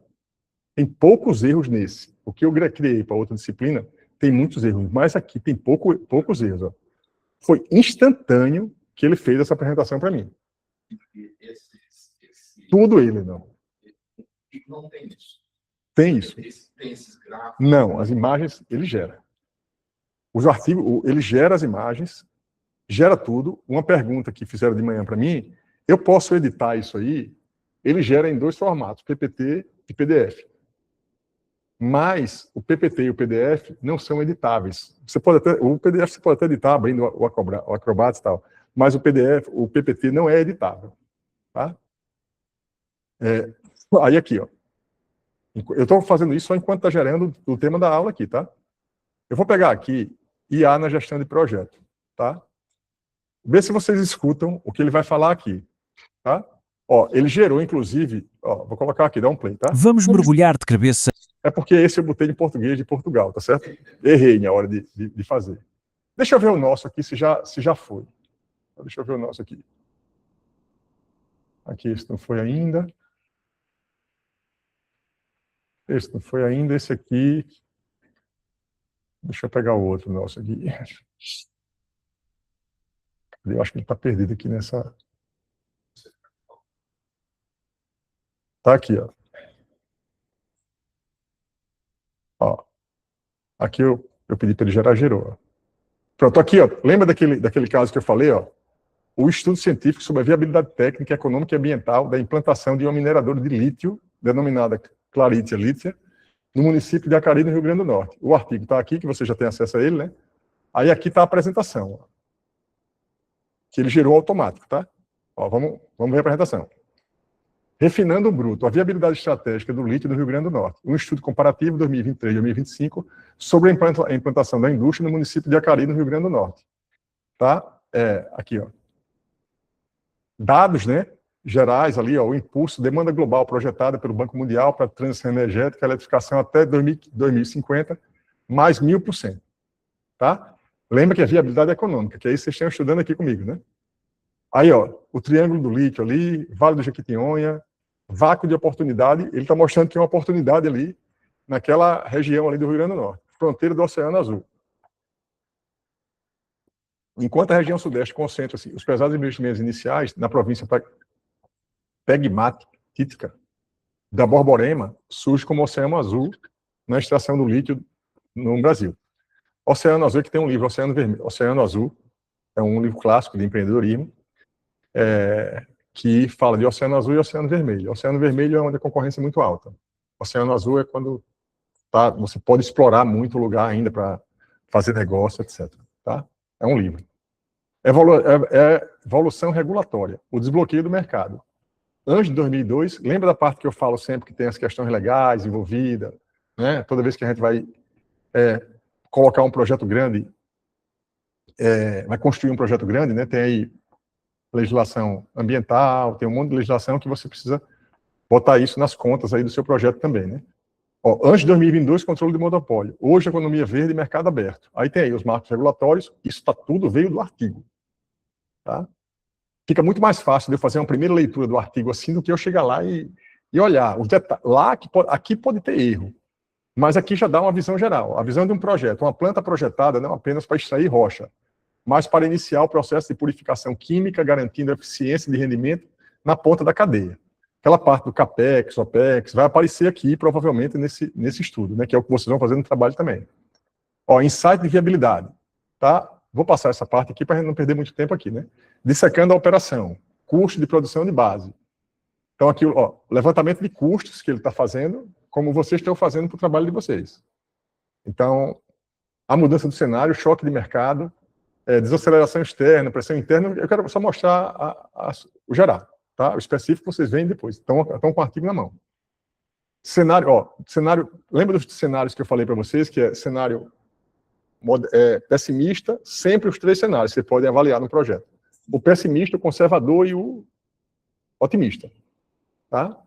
Tem poucos erros nesse. O que eu criei para outra disciplina tem muitos erros, mas aqui tem poucos erros, ó. Foi instantâneo que ele fez essa apresentação para mim. Tudo ele, não. Não tem isso. Tem isso. Tem esses gráficos. Não, as imagens ele gera. Os artigos, ele gera as imagens, gera tudo. Uma pergunta que fizeram de manhã para mim, eu posso editar isso aí, ele gera em 2 formatos, PPT e PDF. Mas o PPT e o PDF não são editáveis. O PDF você pode até editar abrindo o Acrobat e tal, mas o PPT não é editável, tá? Aí aqui, ó. Eu estou fazendo isso só enquanto está gerando o tema da aula aqui, tá? Eu vou pegar aqui IA na gestão de projeto, tá? Vê se vocês escutam o que ele vai falar aqui, tá? Ó, ele gerou, inclusive, ó, vou colocar aqui, dá um play, tá? Vamos mergulhar de cabeça. É porque esse eu botei em português de Portugal, tá certo? Errei na hora de fazer. Deixa eu ver o nosso aqui, se já foi. Deixa eu ver o nosso aqui. Aqui, esse não foi ainda. Esse não foi ainda, esse aqui. Deixa eu pegar o outro nosso aqui. Eu acho que ele está perdido aqui nessa. Tá aqui, ó. Ó. Aqui eu pedi para ele gerar, gerou. Ó. Pronto, aqui, ó. Lembra daquele caso que eu falei, ó? O estudo científico sobre a viabilidade técnica, econômica e ambiental da implantação de uma mineradora de lítio, denominada Claritia Lítia, no município de Acari, no Rio Grande do Norte. O artigo está aqui, que você já tem acesso a ele, né? Aí aqui está a apresentação, ó, que ele gerou automático, tá? Ó, vamos ver a apresentação. Refinando o bruto, a viabilidade estratégica do lítio do Rio Grande do Norte. Um estudo comparativo 2023-2025 sobre a implantação da indústria no município de Acari, no Rio Grande do Norte. Tá? Aqui, ó. Dados, né, gerais ali, ó, o impulso, demanda global projetada pelo Banco Mundial para a transição energética e eletrificação até 2050, mais 1000%. Tá? Lembra que a viabilidade econômica, que aí vocês estão estudando aqui comigo, né? Aí, ó, o triângulo do lítio ali, Vale do Jequitinhonha, vácuo de oportunidade, ele está mostrando que tem uma oportunidade ali, naquela região ali do Rio Grande do Norte, fronteira do Oceano Azul. Enquanto a região sudeste concentra-se os pesados investimentos iniciais na província pegmatítica da Borborema, surge como Oceano Azul na extração do lítio no Brasil. Oceano Azul, que tem um livro, Oceano Azul, é um livro clássico de empreendedorismo, que fala de Oceano Azul e Oceano Vermelho. Oceano Vermelho é onde a concorrência é muito alta. Oceano Azul é quando você pode explorar muito o lugar ainda para fazer negócio, etc. Tá? É um livro. Evolução regulatória, o desbloqueio do mercado. Antes de 2002, lembra da parte que eu falo sempre que tem as questões legais envolvidas, né? Toda vez que a gente vai colocar um projeto grande, vai construir um projeto grande, né? Tem aí legislação ambiental, tem um monte de legislação que você precisa botar isso nas contas aí do seu projeto também, né? Ó, antes de 2022, controle de monopólio. Hoje, economia verde e mercado aberto. Aí tem aí os marcos regulatórios, isso tudo veio do artigo. Tá? Fica muito mais fácil de eu fazer uma primeira leitura do artigo assim do que eu chegar lá e olhar. Aqui pode ter erro, mas aqui já dá uma visão geral. A visão de um projeto, uma planta projetada não apenas para extrair rocha, mas para iniciar o processo de purificação química, garantindo eficiência de rendimento na ponta da cadeia. Aquela parte do CAPEX, OPEX, vai aparecer aqui, provavelmente, nesse estudo, né, que é o que vocês vão fazer no trabalho também. Ó, insight de viabilidade. Tá? Vou passar essa parte aqui para não perder muito tempo aqui, né? Dissecando a operação, custo de produção de base. Então, aqui, ó, levantamento de custos que ele está fazendo, como vocês estão fazendo para o trabalho de vocês. Então, a mudança do cenário, choque de mercado, desaceleração externa, pressão interna, eu quero só mostrar o geral. Tá? O específico vocês veem depois. Estão com o artigo na mão. Cenário, lembra dos cenários que eu falei para vocês, que é cenário pessimista, sempre os 3 cenários que você pode avaliar no projeto. O pessimista, o conservador e o otimista. Tá?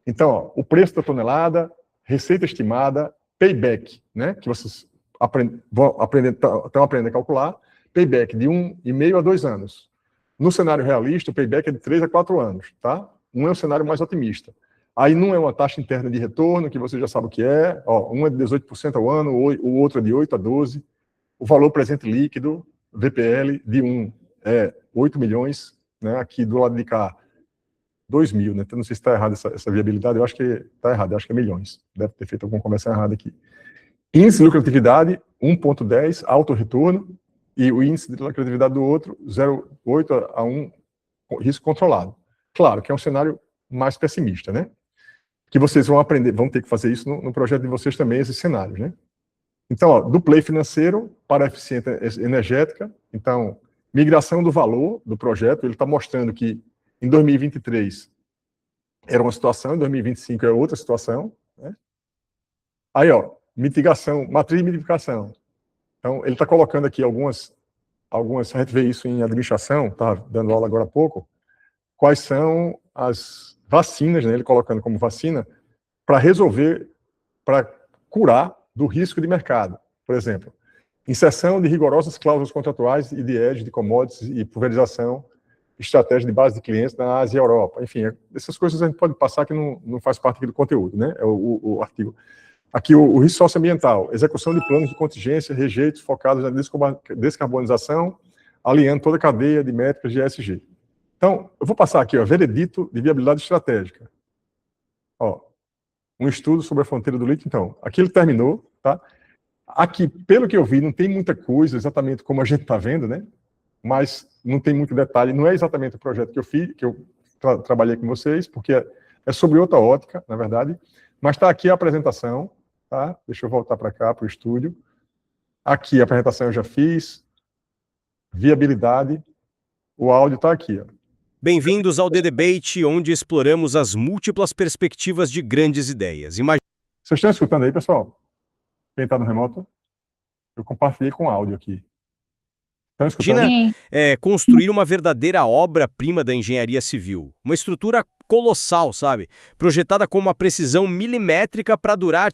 Então, ó, o preço da tonelada, receita estimada, payback, né, que vocês estão aprendendo a calcular, payback de 1,5 a 2 anos. No cenário realista, o payback é de 3 a 4 anos, tá? Um é o cenário mais otimista. Aí não é uma taxa interna de retorno, que você já sabe o que é, ó, um é de 18% ao ano, o outro é de 8 a 12. O valor presente líquido, VPL, de 1 é 8 milhões, né? Aqui do lado de cá, 2 mil, né? Então, não sei se está errado essa viabilidade, eu acho que está errado, eu acho que é milhões. Deve ter feito alguma conversão errada aqui. Índice de lucratividade, 1,10, alto retorno, e o índice de lucratividade do outro, 0,8 a 1, risco controlado. Claro que é um cenário mais pessimista, né? Que vocês vão aprender, vão ter que fazer isso no projeto de vocês também, esses cenários, né? Então, ó, do play financeiro para a eficiência energética. Então, migração do valor do projeto, ele está mostrando que em 2023 era uma situação, em 2025 é outra situação, né? Aí, ó, mitigação, matriz de mitigação. Então, ele está colocando aqui algumas, a gente vê isso em administração, está dando aula agora há pouco, quais são as vacinas, né, ele colocando como vacina, para resolver, para curar do risco de mercado. Por exemplo, inserção de rigorosas cláusulas contratuais e de hedge de commodities e pulverização, estratégia de base de clientes na Ásia e Europa. Enfim, essas coisas a gente pode passar que não faz parte aqui do conteúdo, né, é o artigo. Aqui, o risco socioambiental, execução de planos de contingência, rejeitos focados na descarbonização, alinhando toda a cadeia de métricas de ESG. Então, eu vou passar aqui, ó, veredito de viabilidade estratégica. Ó, um estudo sobre a fronteira do lítio. Então, aqui ele terminou, tá? Aqui, pelo que eu vi, não tem muita coisa exatamente como a gente está vendo, né? Mas não tem muito detalhe, não é exatamente o projeto que eu fiz, que eu trabalhei com vocês, porque é sobre outra ótica, na verdade, mas está aqui a apresentação. Tá? Deixa eu voltar para cá, para o estúdio. Aqui, a apresentação eu já fiz. Viabilidade. O áudio está aqui. Ó. Bem-vindos ao The Debate, onde exploramos as múltiplas perspectivas de grandes ideias. Vocês estão escutando aí, pessoal? Quem está no remoto? Eu compartilhei com áudio aqui. Estão escutando? Imagina construir uma verdadeira obra-prima da engenharia civil. Uma estrutura colossal, sabe? Projetada com uma precisão milimétrica para durar,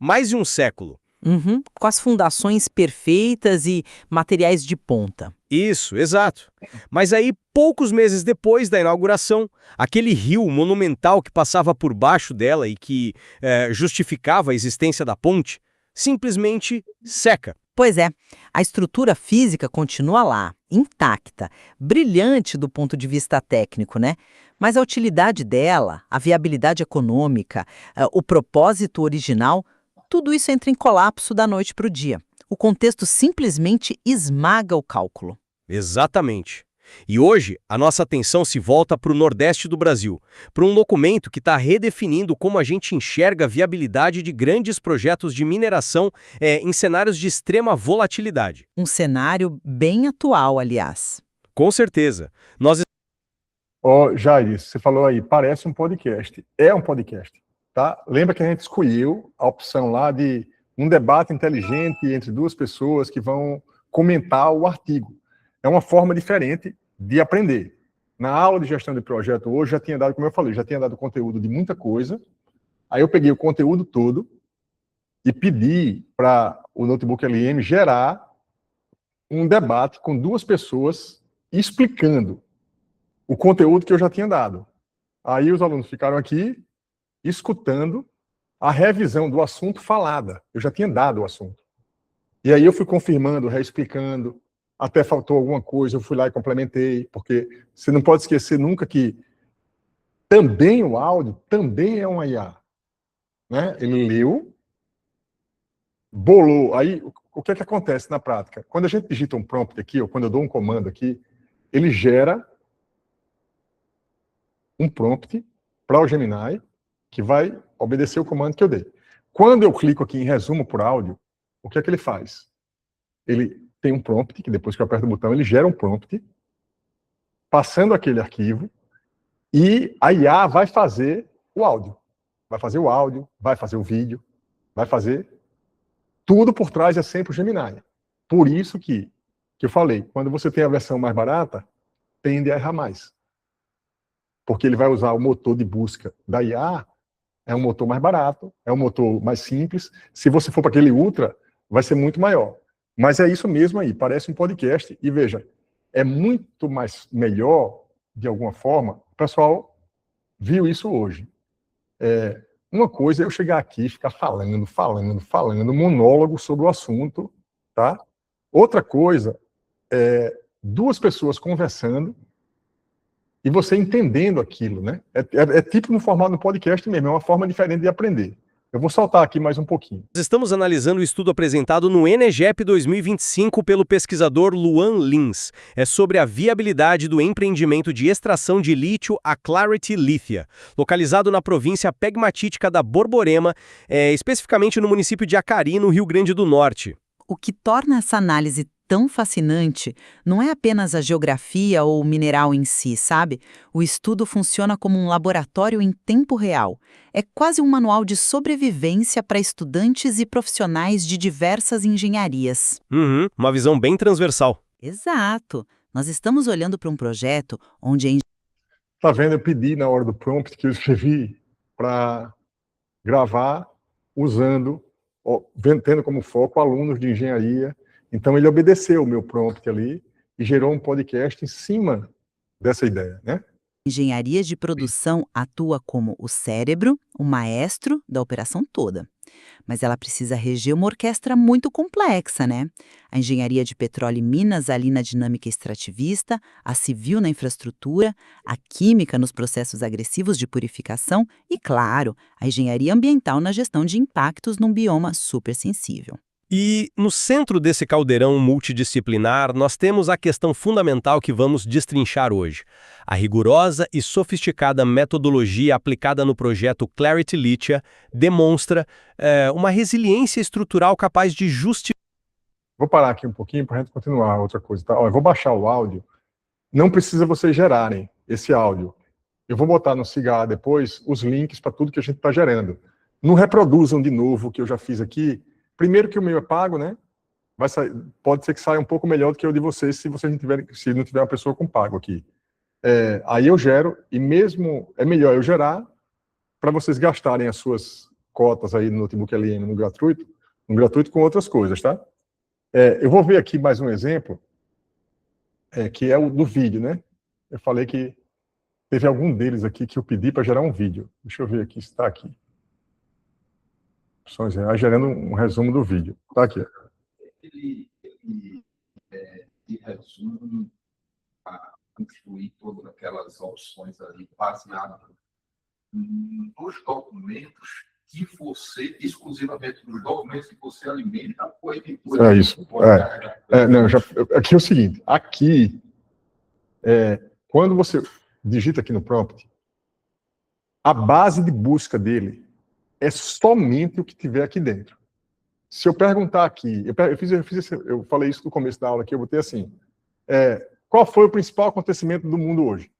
mais de um século. Uhum, com as fundações perfeitas e materiais de ponta. Isso, exato. Mas aí, poucos meses depois da inauguração, aquele rio monumental que passava por baixo dela e que justificava a existência da ponte, simplesmente seca. Pois é, a estrutura física continua lá, intacta, brilhante do ponto de vista técnico, né? Mas a utilidade dela, a viabilidade econômica, o propósito original, tudo isso entra em colapso da noite para o dia. O contexto simplesmente esmaga o cálculo. Exatamente. E hoje, a nossa atenção se volta para o Nordeste do Brasil, para um documento que está redefinindo como a gente enxerga a viabilidade de grandes projetos de mineração em cenários de extrema volatilidade. Um cenário bem atual, aliás. Com certeza. Jair, você falou aí, parece um podcast. É um podcast, tá? Lembra que a gente escolheu a opção lá de um debate inteligente entre duas pessoas que vão comentar o artigo. É uma forma diferente de aprender. Na aula de gestão de projeto hoje, já tinha dado, como eu falei, já tinha dado conteúdo de muita coisa. Aí eu peguei o conteúdo todo e pedi para o Notebook LM gerar um debate com duas pessoas explicando o conteúdo que eu já tinha dado. Aí os alunos ficaram aqui escutando a revisão do assunto falada. Eu já tinha dado o assunto. E aí eu fui confirmando, reexplicando, até faltou alguma coisa, eu fui lá e complementei, porque você não pode esquecer nunca que também o áudio também é um IA. Né? Ele leu, bolou. Aí, o que é que acontece na prática? Quando a gente digita um prompt aqui, ou quando eu dou um comando aqui, ele gera um prompt para o Gemini, que vai obedecer o comando que eu dei. Quando eu clico aqui em resumo por áudio, o que é que ele faz? Ele tem um prompt, que depois que eu aperto o botão, ele gera um prompt, passando aquele arquivo, e a IA vai fazer o áudio. Vai fazer o áudio, vai fazer o vídeo, vai fazer tudo por trás é sempre o Gemini. Por isso que eu falei, quando você tem a versão mais barata, tende a errar mais. Porque ele vai usar o motor de busca da IA, é um motor mais barato, é um motor mais simples. Se você for para aquele Ultra, vai ser muito maior. Mas é isso mesmo aí, parece um podcast. E veja, é muito mais melhor, de alguma forma, o pessoal viu isso hoje. Uma coisa é eu chegar aqui e ficar falando, monólogo sobre o assunto, tá? Outra coisa é duas pessoas conversando e você entendendo aquilo, né? É tipo no formato do podcast mesmo, é uma forma diferente de aprender. Eu vou saltar aqui mais um pouquinho. Nós estamos analisando o estudo apresentado no Enegep 2025 pelo pesquisador Luan Lins. É sobre a viabilidade do empreendimento de extração de lítio a Clarity Lithia, localizado na província pegmatítica da Borborema, especificamente no município de Acari, no Rio Grande do Norte. O que torna essa análise tão fascinante não é apenas a geografia ou o mineral em si, sabe? O estudo funciona como um laboratório em tempo real. É quase um manual de sobrevivência para estudantes e profissionais de diversas engenharias. Uma visão bem transversal. Exato. Nós estamos olhando para um projeto onde a Tá vendo? Eu pedi na hora do prompt que eu escrevi para gravar usando, tendo como foco alunos de engenharia. Então ele obedeceu o meu prompt ali e gerou um podcast em cima dessa ideia, né? engenharia de produção atua como o cérebro, o maestro da operação toda. Mas ela precisa reger uma orquestra muito complexa, né? A engenharia de petróleo e minas ali na dinâmica extrativista, a civil na infraestrutura, a química nos processos agressivos de purificação e, claro, a engenharia ambiental na gestão de impactos num bioma supersensível. E no centro desse caldeirão multidisciplinar, nós temos a questão fundamental que vamos destrinchar hoje. A rigorosa e sofisticada metodologia aplicada no projeto Clarity Lithia demonstra uma resiliência estrutural capaz de justificar. Vou parar aqui um pouquinho para a gente continuar outra coisa. Tá? Eu vou baixar o áudio. Não precisa vocês gerarem esse áudio. Eu vou botar no Cigar depois os links para tudo que a gente está gerando. Não reproduzam de novo o que eu já fiz aqui. Primeiro que o meu é pago, né? Pode ser que saia um pouco melhor do que o de vocês se não tiver uma pessoa com pago aqui. Aí eu gero, e mesmo é melhor eu gerar para vocês gastarem as suas cotas aí no Notebook LM no gratuito com outras coisas, tá? Eu vou ver aqui mais um exemplo, que é o do vídeo, né? Eu falei que teve algum deles aqui que eu pedi para gerar um vídeo. Deixa eu ver aqui se está aqui. Gerando um resumo do vídeo. Tá aqui. Ele de resumo a construir todas aquelas opções ali baseado nos documentos que você, exclusivamente nos documentos que você alimenta, ou editora. É isso. Aqui é o seguinte, aqui, quando você digita aqui no prompt, a base de busca dele é somente o que tiver aqui dentro. Se eu perguntar aqui, eu falei isso no começo da aula aqui, eu botei assim, qual foi o principal acontecimento do mundo hoje?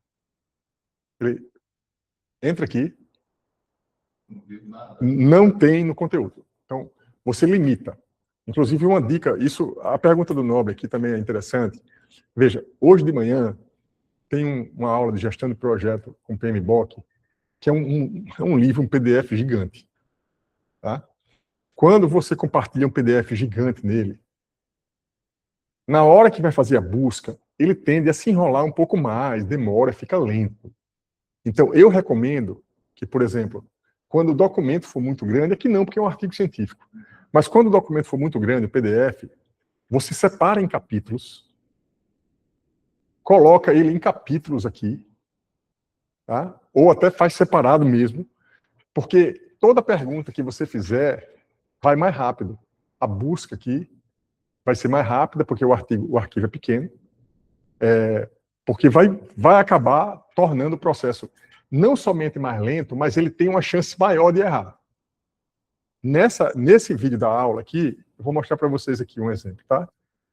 Ele entra aqui, não tem no conteúdo. Então, você limita. Inclusive, uma dica, a pergunta do Nobre aqui também é interessante. Veja, hoje de manhã tem uma aula de gestão de projeto com PMBOK, que é um livro, um PDF gigante. Tá? Quando você compartilha um PDF gigante nele, na hora que vai fazer a busca, ele tende a se enrolar um pouco mais, demora, fica lento. Então, eu recomendo que, por exemplo, quando o documento for muito grande, aqui não, porque é um artigo científico, mas quando o documento for muito grande, o PDF, você separa em capítulos, coloca ele em capítulos aqui, tá? Ou até faz separado mesmo, porque toda pergunta que você fizer vai mais rápido. A busca aqui vai ser mais rápida, porque o arquivo é pequeno, porque vai acabar tornando o processo não somente mais lento, mas ele tem uma chance maior de errar. Nesse vídeo da aula aqui, eu vou mostrar para vocês aqui um exemplo, tá?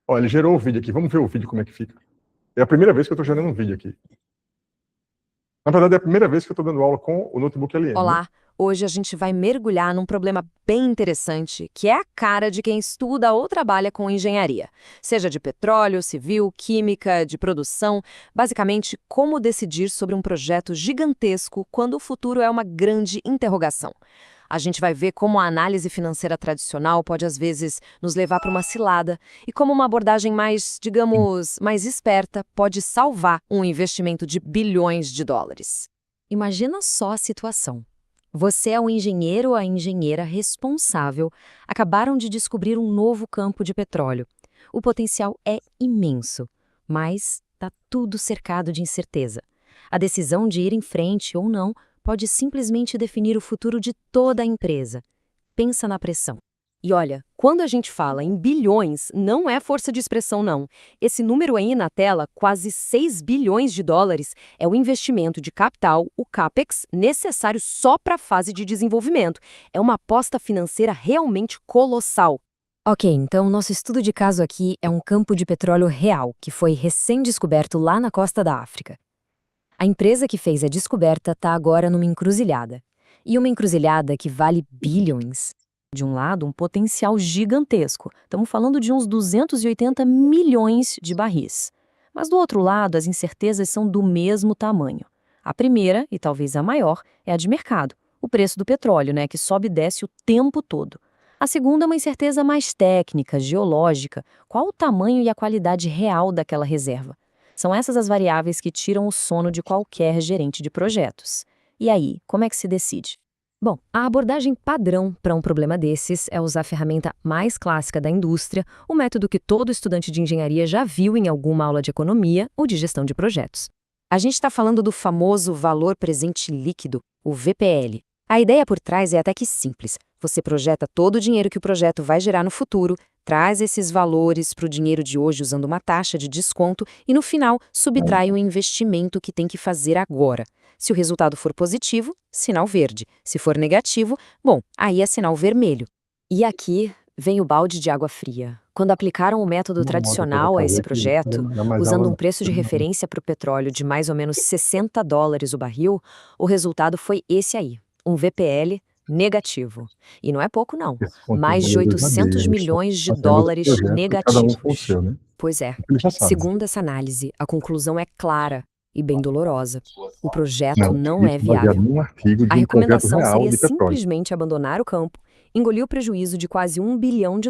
Olha, ele gerou o vídeo aqui, vamos ver o vídeo como é que fica. É a primeira vez que eu estou gerando um vídeo aqui. Na verdade, é a primeira vez que eu estou dando aula com o notebook LM. Olá, hoje a gente vai mergulhar num problema bem interessante, que é a cara de quem estuda ou trabalha com engenharia. Seja de petróleo, civil, química, de produção, basicamente como decidir sobre um projeto gigantesco quando o futuro é uma grande interrogação. A gente vai ver como a análise financeira tradicional pode, às vezes, nos levar para uma cilada e como uma abordagem mais, digamos, mais esperta pode salvar um investimento de bilhões de dólares. Imagina só a situação. Você é o engenheiro ou a engenheira responsável, acabaram de descobrir um novo campo de petróleo. O potencial é imenso, mas está tudo cercado de incerteza. A decisão de ir em frente ou não pode simplesmente definir o futuro de toda a empresa. Pensa na pressão. E olha, quando a gente fala em bilhões, não é força de expressão não. Esse número aí na tela, quase 6 bilhões de dólares, é o investimento de capital, o CAPEX, necessário só para a fase de desenvolvimento. É uma aposta financeira realmente colossal. Ok, então nosso estudo de caso aqui é um campo de petróleo real, que foi recém-descoberto lá na costa da África. A empresa que fez a descoberta está agora numa encruzilhada. E uma encruzilhada que vale bilhões. De um lado, um potencial gigantesco. Estamos falando de uns 280 milhões de barris. Mas do outro lado, as incertezas são do mesmo tamanho. A primeira, e talvez a maior, é a de mercado. O preço do petróleo, que sobe e desce o tempo todo. A segunda é uma incerteza mais técnica, geológica. Qual o tamanho e a qualidade real daquela reserva? São essas as variáveis que tiram o sono de qualquer gerente de projetos. E aí, como é que se decide? Bom, a abordagem padrão para um problema desses é usar a ferramenta mais clássica da indústria, o método que todo estudante de engenharia já viu em alguma aula de economia ou de gestão de projetos. A gente está falando do famoso valor presente líquido, o VPL. A ideia por trás é até que simples. Você projeta todo o dinheiro que o projeto vai gerar no futuro, traz esses valores para o dinheiro de hoje usando uma taxa de desconto e, no final, subtrai o investimento que tem que fazer agora. Se o resultado for positivo, sinal verde. Se for negativo, bom, aí é sinal vermelho. E aqui vem o balde de água fria. Quando aplicaram o método tradicional a esse projeto, usando um preço de referência para o petróleo de mais ou menos $60 o barril, o resultado foi esse aí, um VPL negativo. E não é pouco, não. Mais de 800 milhões de dólares negativos. Pois é. Segundo essa análise, a conclusão é clara e bem dolorosa. O projeto não é viável. A recomendação seria simplesmente abandonar o campo, engolir o prejuízo de quase $1 bilhão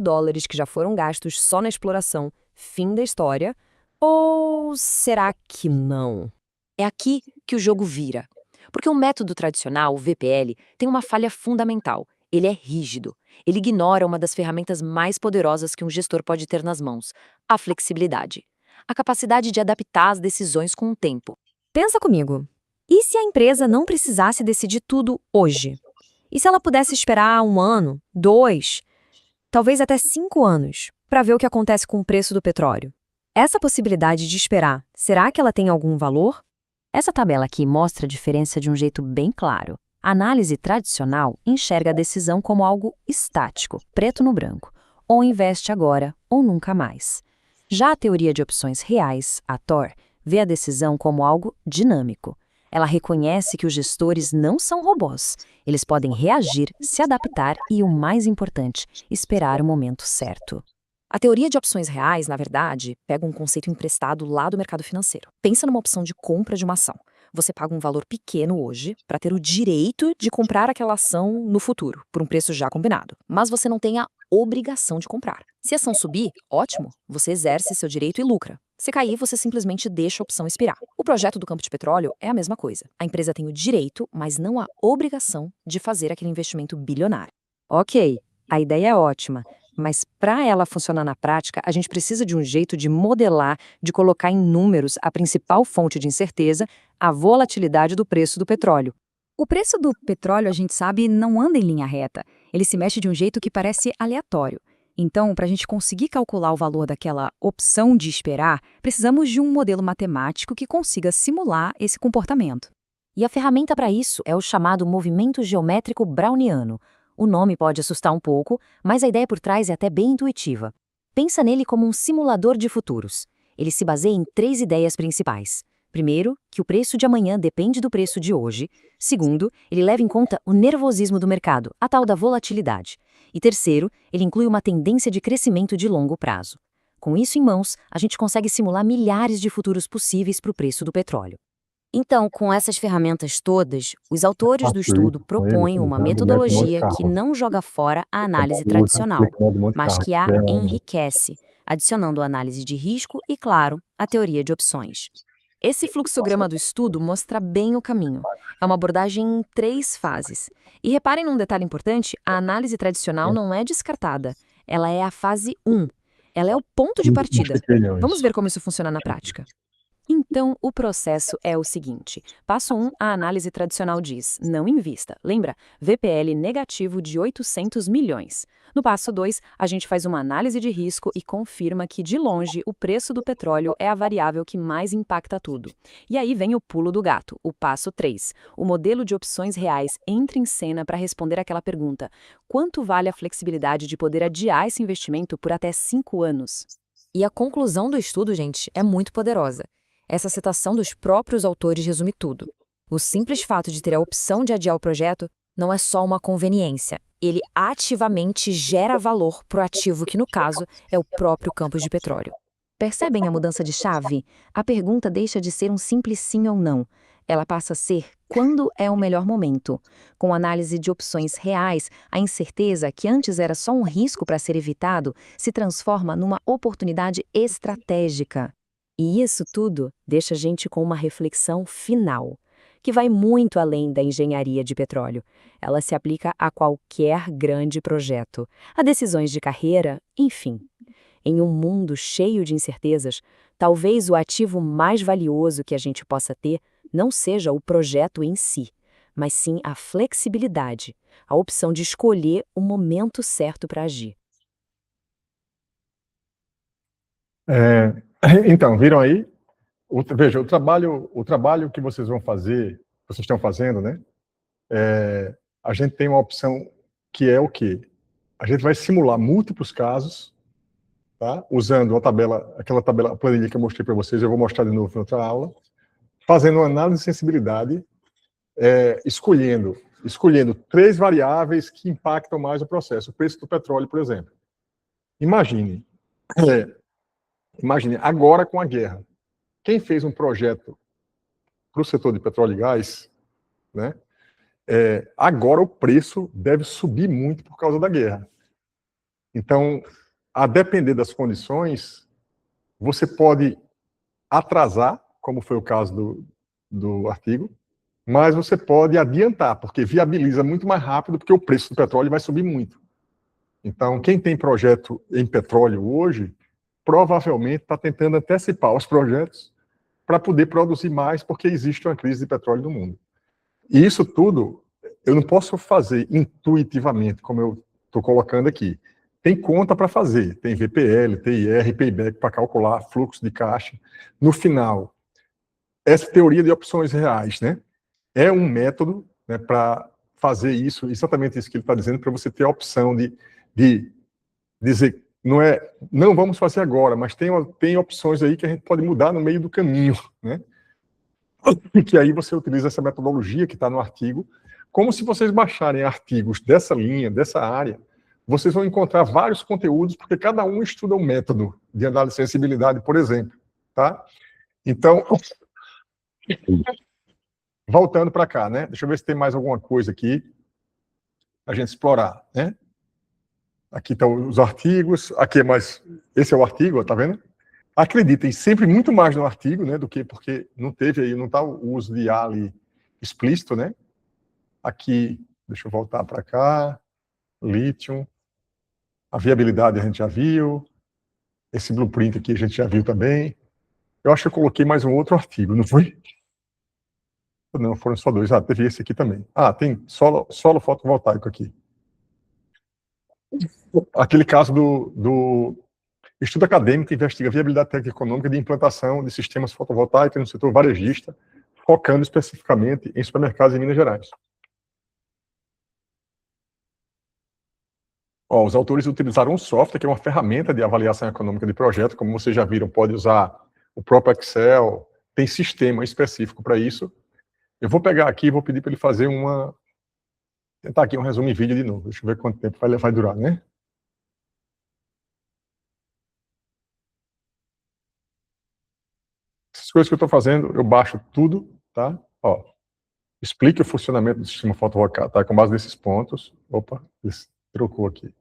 que já foram gastos só na exploração. Fim da história. Ou será que não? É aqui que o jogo vira. Porque o método tradicional, o VPL, tem uma falha fundamental. Ele é rígido. Ele ignora uma das ferramentas mais poderosas que um gestor pode ter nas mãos, a flexibilidade. A capacidade de adaptar as decisões com o tempo. Pensa comigo. E se a empresa não precisasse decidir tudo hoje? E se ela pudesse esperar 1 ano, 2, talvez até 5 anos, para ver o que acontece com o preço do petróleo? Essa possibilidade de esperar, será que ela tem algum valor? Essa tabela aqui mostra a diferença de um jeito bem claro. A análise tradicional enxerga a decisão como algo estático, preto no branco. Ou investe agora, ou nunca mais. Já a teoria de opções reais, a TOR, vê a decisão como algo dinâmico. Ela reconhece que os gestores não são robôs. Eles podem reagir, se adaptar e, o mais importante, esperar o momento certo. A teoria de opções reais, na verdade, pega um conceito emprestado lá do mercado financeiro. Pensa numa opção de compra de uma ação. Você paga um valor pequeno hoje para ter o direito de comprar aquela ação no futuro, por um preço já combinado. Mas você não tem a obrigação de comprar. Se a ação subir, ótimo, você exerce seu direito e lucra. Se cair, você simplesmente deixa a opção expirar. O projeto do campo de petróleo é a mesma coisa. A empresa tem o direito, mas não a obrigação de fazer aquele investimento bilionário. Ok, a ideia é ótima. Mas para ela funcionar na prática, a gente precisa de um jeito de modelar, de colocar em números a principal fonte de incerteza, a volatilidade do preço do petróleo. O preço do petróleo, a gente sabe, não anda em linha reta. Ele se mexe de um jeito que parece aleatório. Então, para a gente conseguir calcular o valor daquela opção de esperar, precisamos de um modelo matemático que consiga simular esse comportamento. E a ferramenta para isso é o chamado movimento geométrico browniano. O nome pode assustar um pouco, mas a ideia por trás é até bem intuitiva. Pensa nele como um simulador de futuros. Ele se baseia em 3 ideias principais. Primeiro, que o preço de amanhã depende do preço de hoje. Segundo, ele leva em conta o nervosismo do mercado, a tal da volatilidade. E terceiro, ele inclui uma tendência de crescimento de longo prazo. Com isso em mãos, a gente consegue simular milhares de futuros possíveis para o preço do petróleo. Então, com essas ferramentas todas, os autores do estudo propõem uma metodologia que não joga fora a análise tradicional, mas que a enriquece, adicionando a análise de risco e, claro, a teoria de opções. Esse fluxograma do estudo mostra bem o caminho. É uma abordagem em 3 fases. E reparem num detalhe importante, a análise tradicional não é descartada. Ela é a fase 1. Ela é o ponto de partida. Vamos ver como isso funciona na prática. Então, o processo é o seguinte. Passo 1, a análise tradicional diz, não invista. Lembra? VPL negativo de 800 milhões. No passo 2, a gente faz uma análise de risco e confirma que, de longe, o preço do petróleo é a variável que mais impacta tudo. E aí vem o pulo do gato, o passo 3. O modelo de opções reais entra em cena para responder aquela pergunta. Quanto vale a flexibilidade de poder adiar esse investimento por até 5 anos? E a conclusão do estudo, gente, é muito poderosa. Essa citação dos próprios autores resume tudo. O simples fato de ter a opção de adiar o projeto não é só uma conveniência. Ele ativamente gera valor para o ativo que, no caso, é o próprio campo de petróleo. Percebem a mudança de chave? A pergunta deixa de ser um simples sim ou não. Ela passa a ser quando é o melhor momento. Com análise de opções reais, a incerteza, que antes era só um risco para ser evitado, se transforma numa oportunidade estratégica. E isso tudo deixa a gente com uma reflexão final, que vai muito além da engenharia de petróleo. Ela se aplica a qualquer grande projeto, a decisões de carreira, enfim. Em um mundo cheio de incertezas, talvez o ativo mais valioso que a gente possa ter não seja o projeto em si, mas sim a flexibilidade, a opção de escolher o momento certo para agir. Então, viram aí? Veja, o trabalho que vocês vão fazer, vocês estão fazendo, né? A gente tem uma opção que é o quê? A gente vai simular múltiplos casos, tá? Usando aquela tabela, planilha que eu mostrei para vocês, eu vou mostrar de novo na outra aula, fazendo uma análise de sensibilidade, escolhendo 3 variáveis que impactam mais o processo. O preço do petróleo, por exemplo. Imagine agora com a guerra. Quem fez um projeto para o setor de petróleo e gás, né? Agora o preço deve subir muito por causa da guerra. Então, a depender das condições, você pode atrasar, como foi o caso do artigo, mas você pode adiantar, porque viabiliza muito mais rápido, porque o preço do petróleo vai subir muito. Então, quem tem projeto em petróleo hoje, provavelmente está tentando antecipar os projetos para poder produzir mais, porque existe uma crise de petróleo no mundo. E isso tudo, eu não posso fazer intuitivamente, como eu estou colocando aqui. Tem conta para fazer, tem VPL, TIR, payback para calcular fluxo de caixa. No final, essa teoria de opções reais, né, é um método, né, para fazer isso, exatamente isso que ele está dizendo, para você ter a opção de dizer, não vamos fazer agora, mas tem opções aí que a gente pode mudar no meio do caminho, né? que aí você utiliza essa metodologia que está no artigo, como se vocês baixarem artigos dessa linha, dessa área, vocês vão encontrar vários conteúdos, porque cada um estuda um método de análise de sensibilidade, por exemplo, tá? Então, voltando para cá, né? Deixa eu ver se tem mais alguma coisa aqui a gente explorar, né? Aqui estão os artigos, aqui é mais... Esse é o artigo, ó, tá vendo? Acreditem sempre muito mais no artigo, né, do que porque não teve aí, não está o uso de IA ali explícito, né? Aqui, deixa eu voltar para cá, lítio, a viabilidade a gente já viu, esse blueprint aqui a gente já viu também. Eu acho que eu coloquei mais um outro artigo, não foi? Não, foram só dois. Ah, teve esse aqui também. Ah, tem solo fotovoltaico aqui. Aquele caso do estudo acadêmico investiga a viabilidade técnica e econômica de implantação de sistemas fotovoltaicos no setor varejista, focando especificamente em supermercados em Minas Gerais. Ó, os autores utilizaram um software, que é uma ferramenta de avaliação econômica de projeto, como vocês já viram, pode usar o próprio Excel, tem sistema específico para isso. Eu vou pegar aqui e vou pedir para ele fazer tentar aqui um resumo em vídeo de novo. Deixa eu ver quanto tempo vai durar, né? Essas coisas que eu estou fazendo, eu baixo tudo, tá? Ó, explique o funcionamento do sistema fotovoltaico, tá? Com base nesses pontos. Opa, ele trocou aqui.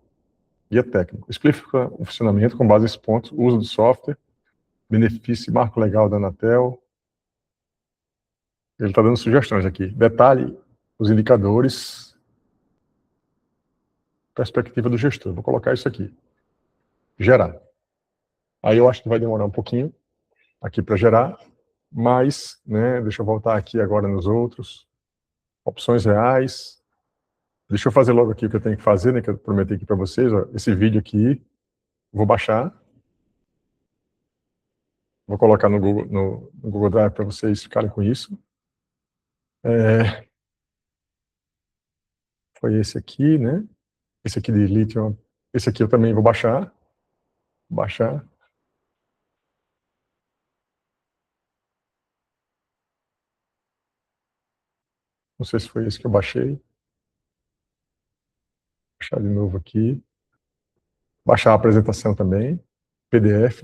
Guia técnico. Explica o funcionamento com base nesses pontos, uso do software, benefício e marco legal da Anatel. Ele está dando sugestões aqui. Detalhe, os indicadores, perspectiva do gestor. Vou colocar isso aqui. Gerar. Aí eu acho que vai demorar um pouquinho aqui para gerar, mas, né, deixa eu voltar aqui agora nos outros. Opções reais. Deixa eu fazer logo aqui o que eu tenho que fazer, né, que eu prometi aqui para vocês, ó, esse vídeo aqui. Vou baixar. Vou colocar no Google Drive para vocês ficarem com isso. Foi esse aqui, né? Esse aqui de lítio. Esse aqui eu também vou baixar. Baixar. Não sei se foi esse que eu baixei. Baixar de novo aqui. Baixar a apresentação também. PDF.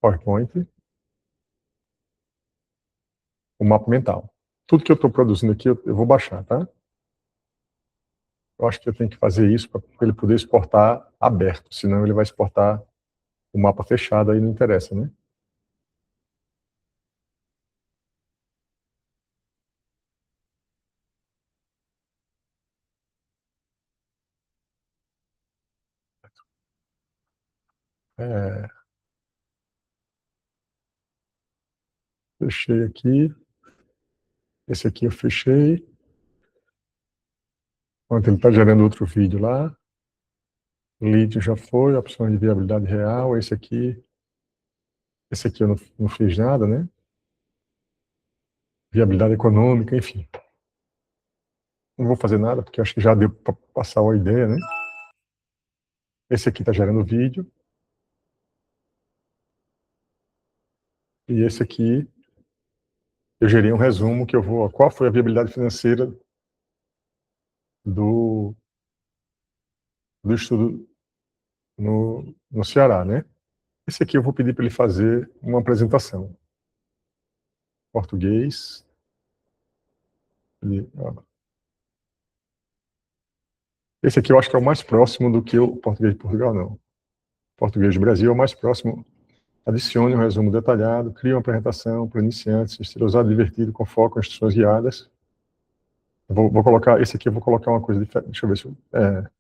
PowerPoint. O mapa mental. Tudo que eu estou produzindo aqui eu vou baixar, tá? Eu acho que eu tenho que fazer isso para ele poder exportar aberto, senão ele vai exportar o mapa fechado, aí não interessa, né? Fechei aqui. Esse aqui eu fechei. Enquanto ele está gerando outro vídeo lá. Lead já foi, opção de viabilidade real. Esse aqui eu não fiz nada, né? Viabilidade econômica, enfim. Não vou fazer nada, porque acho que já deu para passar uma ideia, né? Esse aqui está gerando vídeo. E esse aqui, eu gerei um resumo que eu vou... Qual foi a viabilidade financeira do estudo no Ceará, né? Esse aqui eu vou pedir para ele fazer uma apresentação. Português. Esse aqui eu acho que é o mais próximo do que o português de Portugal, não. O português do Brasil é o mais próximo. Adicione um resumo detalhado, crie uma apresentação para iniciantes, estilosado, divertido, com foco em instruções guiadas. Vou colocar, esse aqui eu vou colocar uma coisa diferente, deixa eu ver se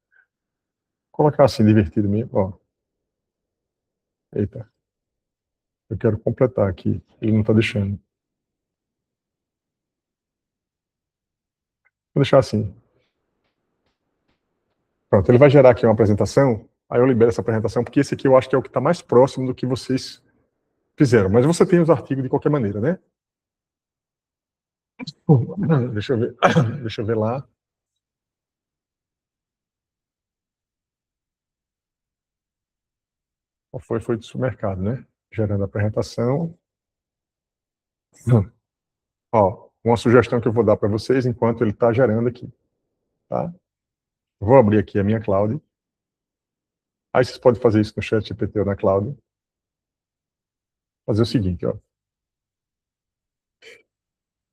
colocar assim, divertido mesmo, ó. Eita. Eu quero completar aqui, ele não está deixando. Vou deixar assim. Pronto, ele vai gerar aqui uma apresentação, aí eu libero essa apresentação, porque esse aqui eu acho que é o que está mais próximo do que vocês fizeram. Mas você tem os artigos de qualquer maneira, né? Deixa eu ver, deixa eu ver lá. Qual foi? Foi do supermercado, né? Gerando a apresentação. Ó, uma sugestão que eu vou dar para vocês enquanto ele está gerando aqui. Tá? Vou abrir aqui a minha cloud. Aí vocês podem fazer isso no chat GPT ou na cloud. Fazer o seguinte, ó.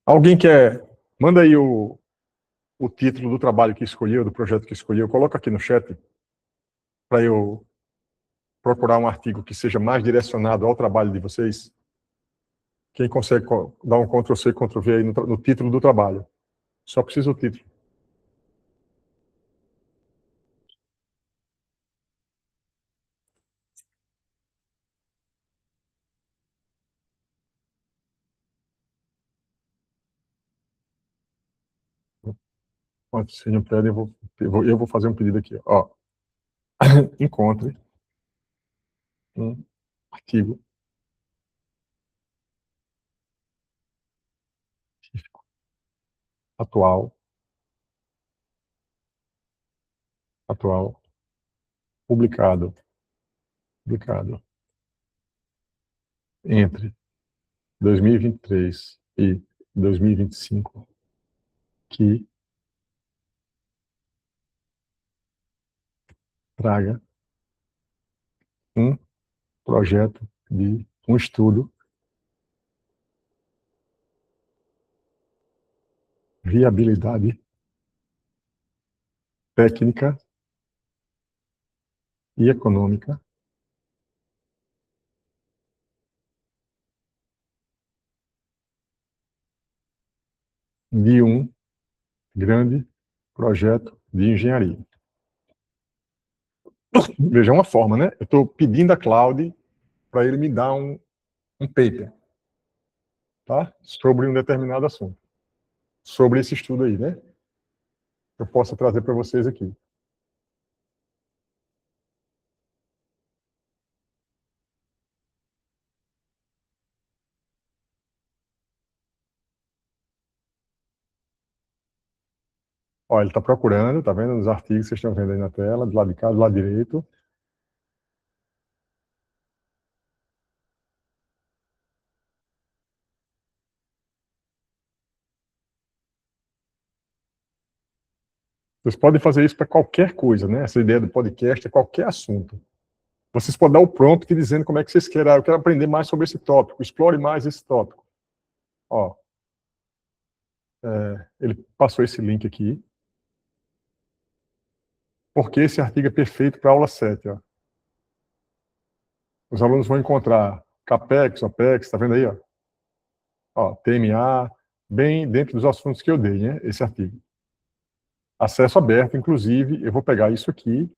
Alguém quer... Manda aí o título do trabalho que escolheu, do projeto que escolheu. Coloca aqui no chat para eu procurar um artigo que seja mais direcionado ao trabalho de vocês. Quem consegue dar um Ctrl+C, Ctrl+V aí no título do trabalho. Só precisa o título. Quando vocês não pedem, eu vou fazer um pedido aqui. Ó. Encontre um artigo científico atual, publicado entre 2023 e 2025, que traga um projeto de um estudo viabilidade técnica e econômica de um grande projeto de engenharia. Veja, uma forma, né? Eu estou pedindo a cloud para ele me dar um paper, tá? Sobre um determinado assunto. Sobre esse estudo aí, né? Eu posso trazer para vocês aqui. Ó, ele está procurando, tá vendo nos artigos que vocês estão vendo aí na tela, do lado de cá, do lado direito. Vocês podem fazer isso para qualquer coisa, né? Essa ideia do podcast é qualquer assunto. Vocês podem dar o prompt dizendo como é que vocês querem. Eu quero aprender mais sobre esse tópico, explore mais esse tópico. Ó, ele passou esse link aqui. Porque esse artigo é perfeito para a aula 7. Ó. Os alunos vão encontrar CAPEX, OPEX, tá vendo aí? Ó, TMA, bem dentro dos assuntos que eu dei, né? Esse artigo. Acesso aberto, inclusive, eu vou pegar isso aqui.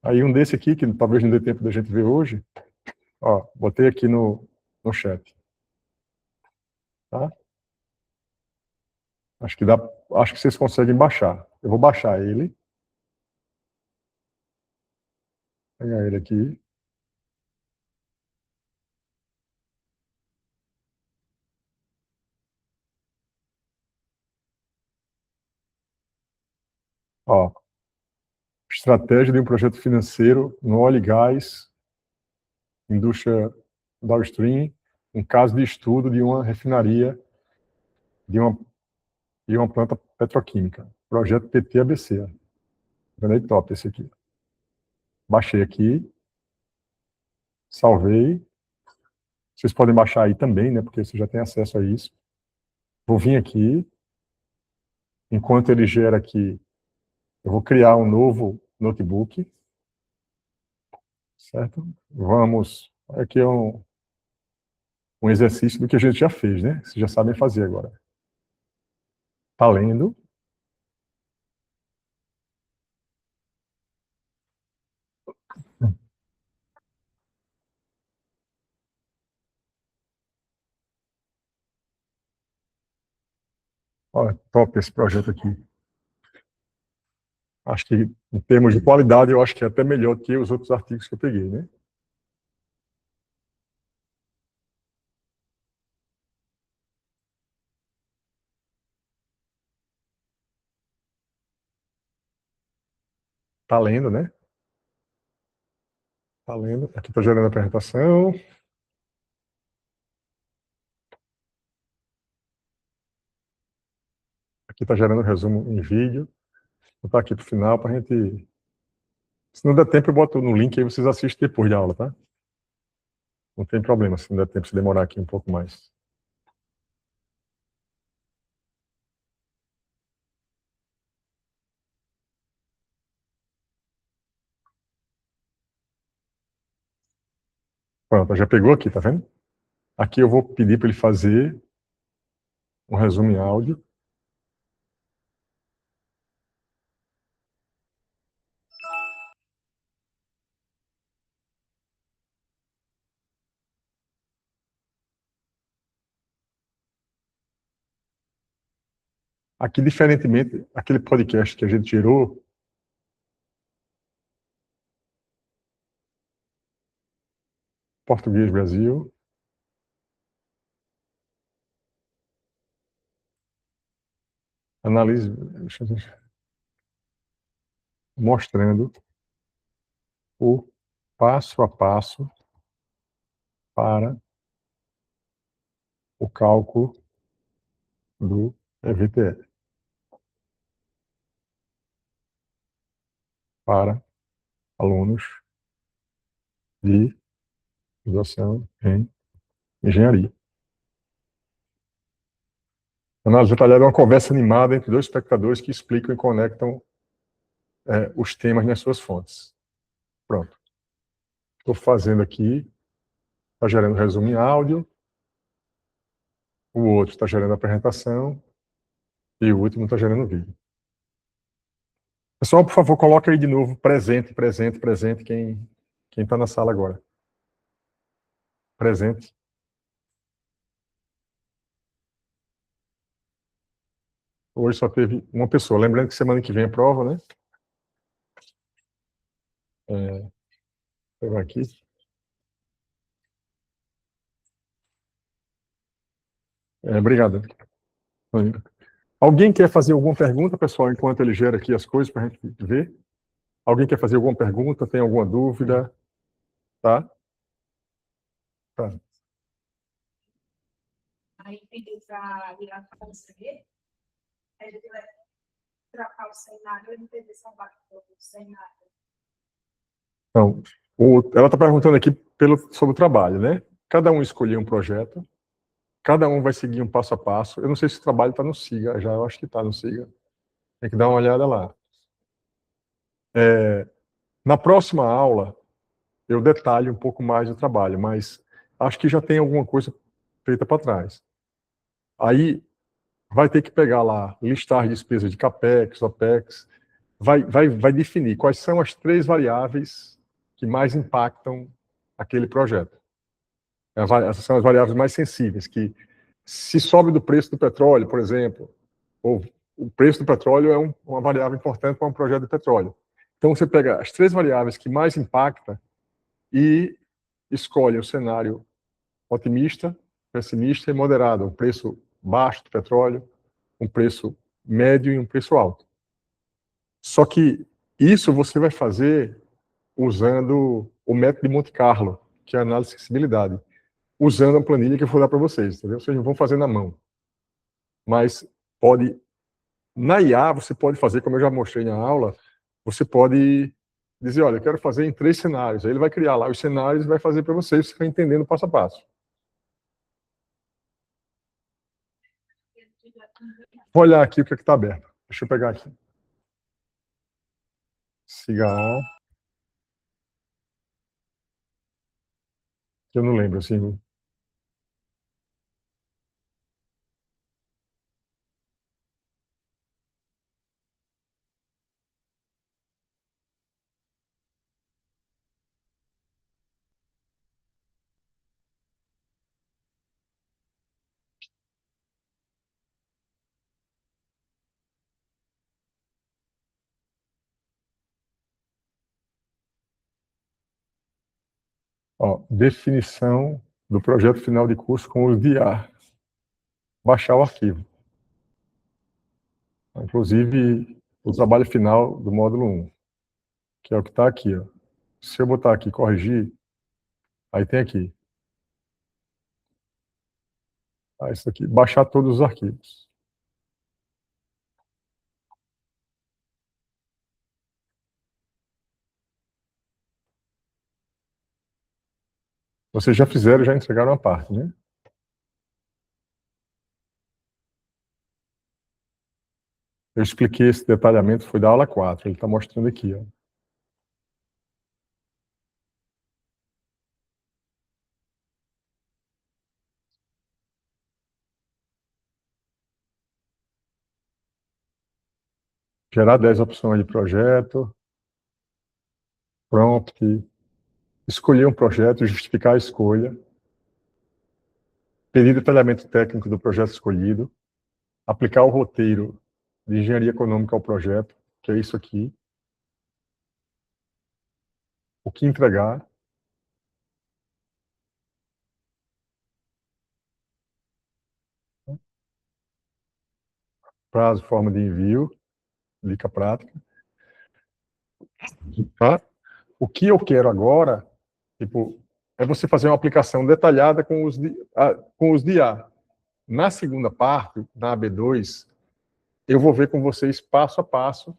Aí um desse aqui, que talvez não dê tempo da gente ver hoje, ó, botei aqui no chat. Tá? Acho que vocês conseguem baixar. Eu vou baixar ele. Pegar ele aqui. Ó, estratégia de um projeto financeiro no óleo e gás, indústria downstream, um caso de estudo de uma refinaria de uma planta petroquímica. Projeto PT-ABC. Vendo aí, top esse aqui. Baixei aqui, salvei. Vocês podem baixar aí também, né? Porque você já tem acesso a isso. Vou vir aqui. Enquanto ele gera aqui, eu vou criar um novo notebook. Certo? Vamos. Aqui é um exercício do que a gente já fez, né? Vocês já sabem fazer agora. Tá lendo. Olha, top esse projeto aqui. Acho que, em termos de qualidade, eu acho que é até melhor que os outros artigos que eu peguei, né? Tá lendo, né? Tá lendo. Aqui está gerando a apresentação. Aqui está gerando resumo em vídeo. Vou botar aqui para o final para a gente... Se não der tempo, eu boto no link aí, vocês assistem depois da aula, tá? Não tem problema se não der tempo, se demorar aqui um pouco mais. Pronto, já pegou aqui, tá vendo? Aqui eu vou pedir para ele fazer um resumo em áudio. Aqui, diferentemente, aquele podcast que a gente tirou, Português Brasil, analise, mostrando o passo a passo para o cálculo do EVTE para alunos de graduação em engenharia. Análise detalhada é uma conversa animada entre dois espectadores que explicam e conectam os temas nas suas fontes. Pronto. Estou fazendo aqui, está gerando resumo em áudio, o outro está gerando apresentação e o último está gerando vídeo. Pessoal, por favor, coloque aí de novo presente, presente, presente, quem está na sala agora. Presente. Hoje só teve uma pessoa. Lembrando que semana que vem é prova, né? Vou pegar aqui. Obrigado. Alguém quer fazer alguma pergunta, pessoal, enquanto ele gera aqui as coisas para a gente ver? Alguém quer fazer alguma pergunta? Tem alguma dúvida? Tá? Tá. Aí pediu para virar para conseguir. Aí ele vai trocar o cenário e não teve salvar o cenário. Então, ela está perguntando aqui sobre o trabalho, né? Cada um escolheu um projeto, cada um vai seguir um passo a passo. Eu não sei se o trabalho está no SIGA, já eu acho que está no SIGA. Tem que dar uma olhada lá. Na próxima aula, eu detalho um pouco mais do trabalho, mas acho que já tem alguma coisa feita para trás. Aí, vai ter que pegar lá, listar despesas de CAPEX, OPEX, vai definir quais são as 3 variáveis que mais impactam aquele projeto. Essas são as variáveis mais sensíveis, que se sobe do preço do petróleo, por exemplo, ou o preço do petróleo é uma variável importante para um projeto de petróleo. Então, você pega as 3 variáveis que mais impactam e escolhe o cenário otimista, pessimista e moderado, um preço baixo do petróleo, um preço médio e um preço alto. Só que isso você vai fazer usando o método de Monte Carlo, que é a análise de acessibilidade, usando a planilha que eu vou dar para vocês, entendeu? Vocês não vão fazer na mão. Mas na IA, você pode fazer, como eu já mostrei na aula, você pode dizer, olha, eu quero fazer em 3 cenários. Aí ele vai criar lá os cenários e vai fazer para vocês, você vai entendendo passo a passo. Vou olhar aqui o que está aberto. Deixa eu pegar aqui. Siga A. Eu não lembro, assim. Ó, definição do projeto final de curso com o DIA. Baixar o arquivo. Inclusive, o trabalho final do módulo 1, que é o que está aqui. Ó. Se eu botar aqui, corrigir, aí tem aqui. Isso aqui, baixar todos os arquivos. Vocês já fizeram, já entregaram uma parte, né? Eu expliquei esse detalhamento, foi da aula 4, ele está mostrando aqui, ó. Gerar 10 opções de projeto, prompt, escolher um projeto, justificar a escolha, pedir detalhamento técnico do projeto escolhido, aplicar o roteiro de engenharia econômica ao projeto, que é isso aqui, o que entregar, prazo, forma de envio, dica prática, tá? O que eu quero agora, tipo, é você fazer uma aplicação detalhada com os de A. Na segunda parte, na AB2, eu vou ver com vocês passo a passo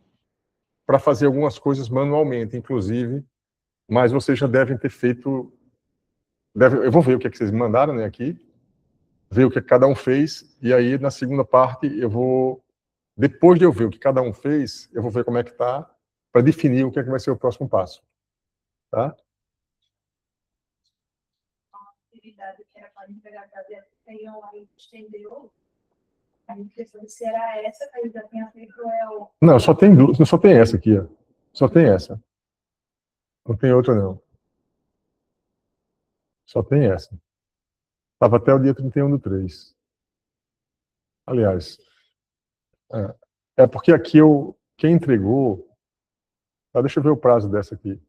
para fazer algumas coisas manualmente, inclusive, mas vocês já devem ter feito. Eu vou ver o que, é que vocês me mandaram, né, aqui, ver o que cada um fez, e aí na segunda parte eu vou, depois de eu ver o que cada um fez, eu vou ver como é que está, para definir o que é que vai ser o próximo passo. Tá? Atividade que era para entregar para dentro, tem aí estendeu. A gente pensou se era essa que a gente já tinha feito Não, só tem duas, só tem essa aqui, ó. Só tem essa. Não tem outra, não. Só tem essa. Estava até o dia 31/3. Aliás, é porque aqui quem entregou. Deixa eu ver o prazo dessa aqui.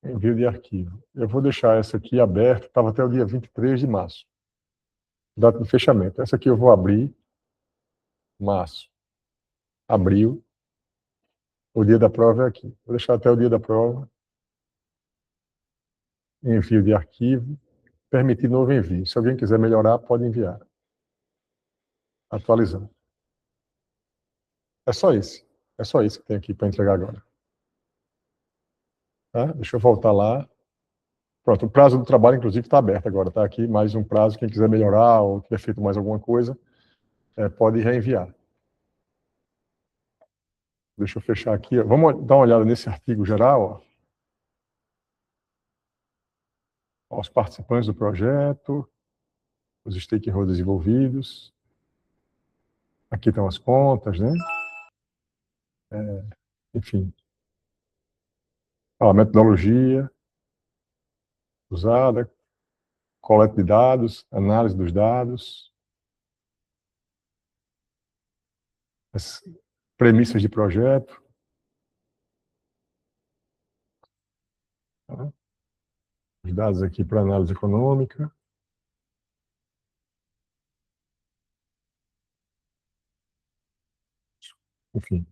Envio de arquivo. Eu vou deixar essa aqui aberta, estava até o dia 23 de março. Data de fechamento. Essa aqui eu vou abrir. Março. Abril. O dia da prova é aqui. Vou deixar até o dia da prova. Envio de arquivo. Permitir novo envio. Se alguém quiser melhorar, pode enviar. Atualizando. É só isso. É só isso que tem aqui para entregar agora. Tá? Deixa eu voltar lá. Pronto, o prazo do trabalho, inclusive, está aberto agora. Está aqui mais um prazo. Quem quiser melhorar ou tiver feito mais alguma coisa, pode reenviar. Deixa eu fechar aqui. Ó. Vamos dar uma olhada nesse artigo geral. Ó. Os participantes do projeto, os stakeholders envolvidos. Aqui estão as contas, né? Enfim. A metodologia usada, coleta de dados, análise dos dados, as premissas de projeto. Tá? Os dados aqui para análise econômica. Enfim.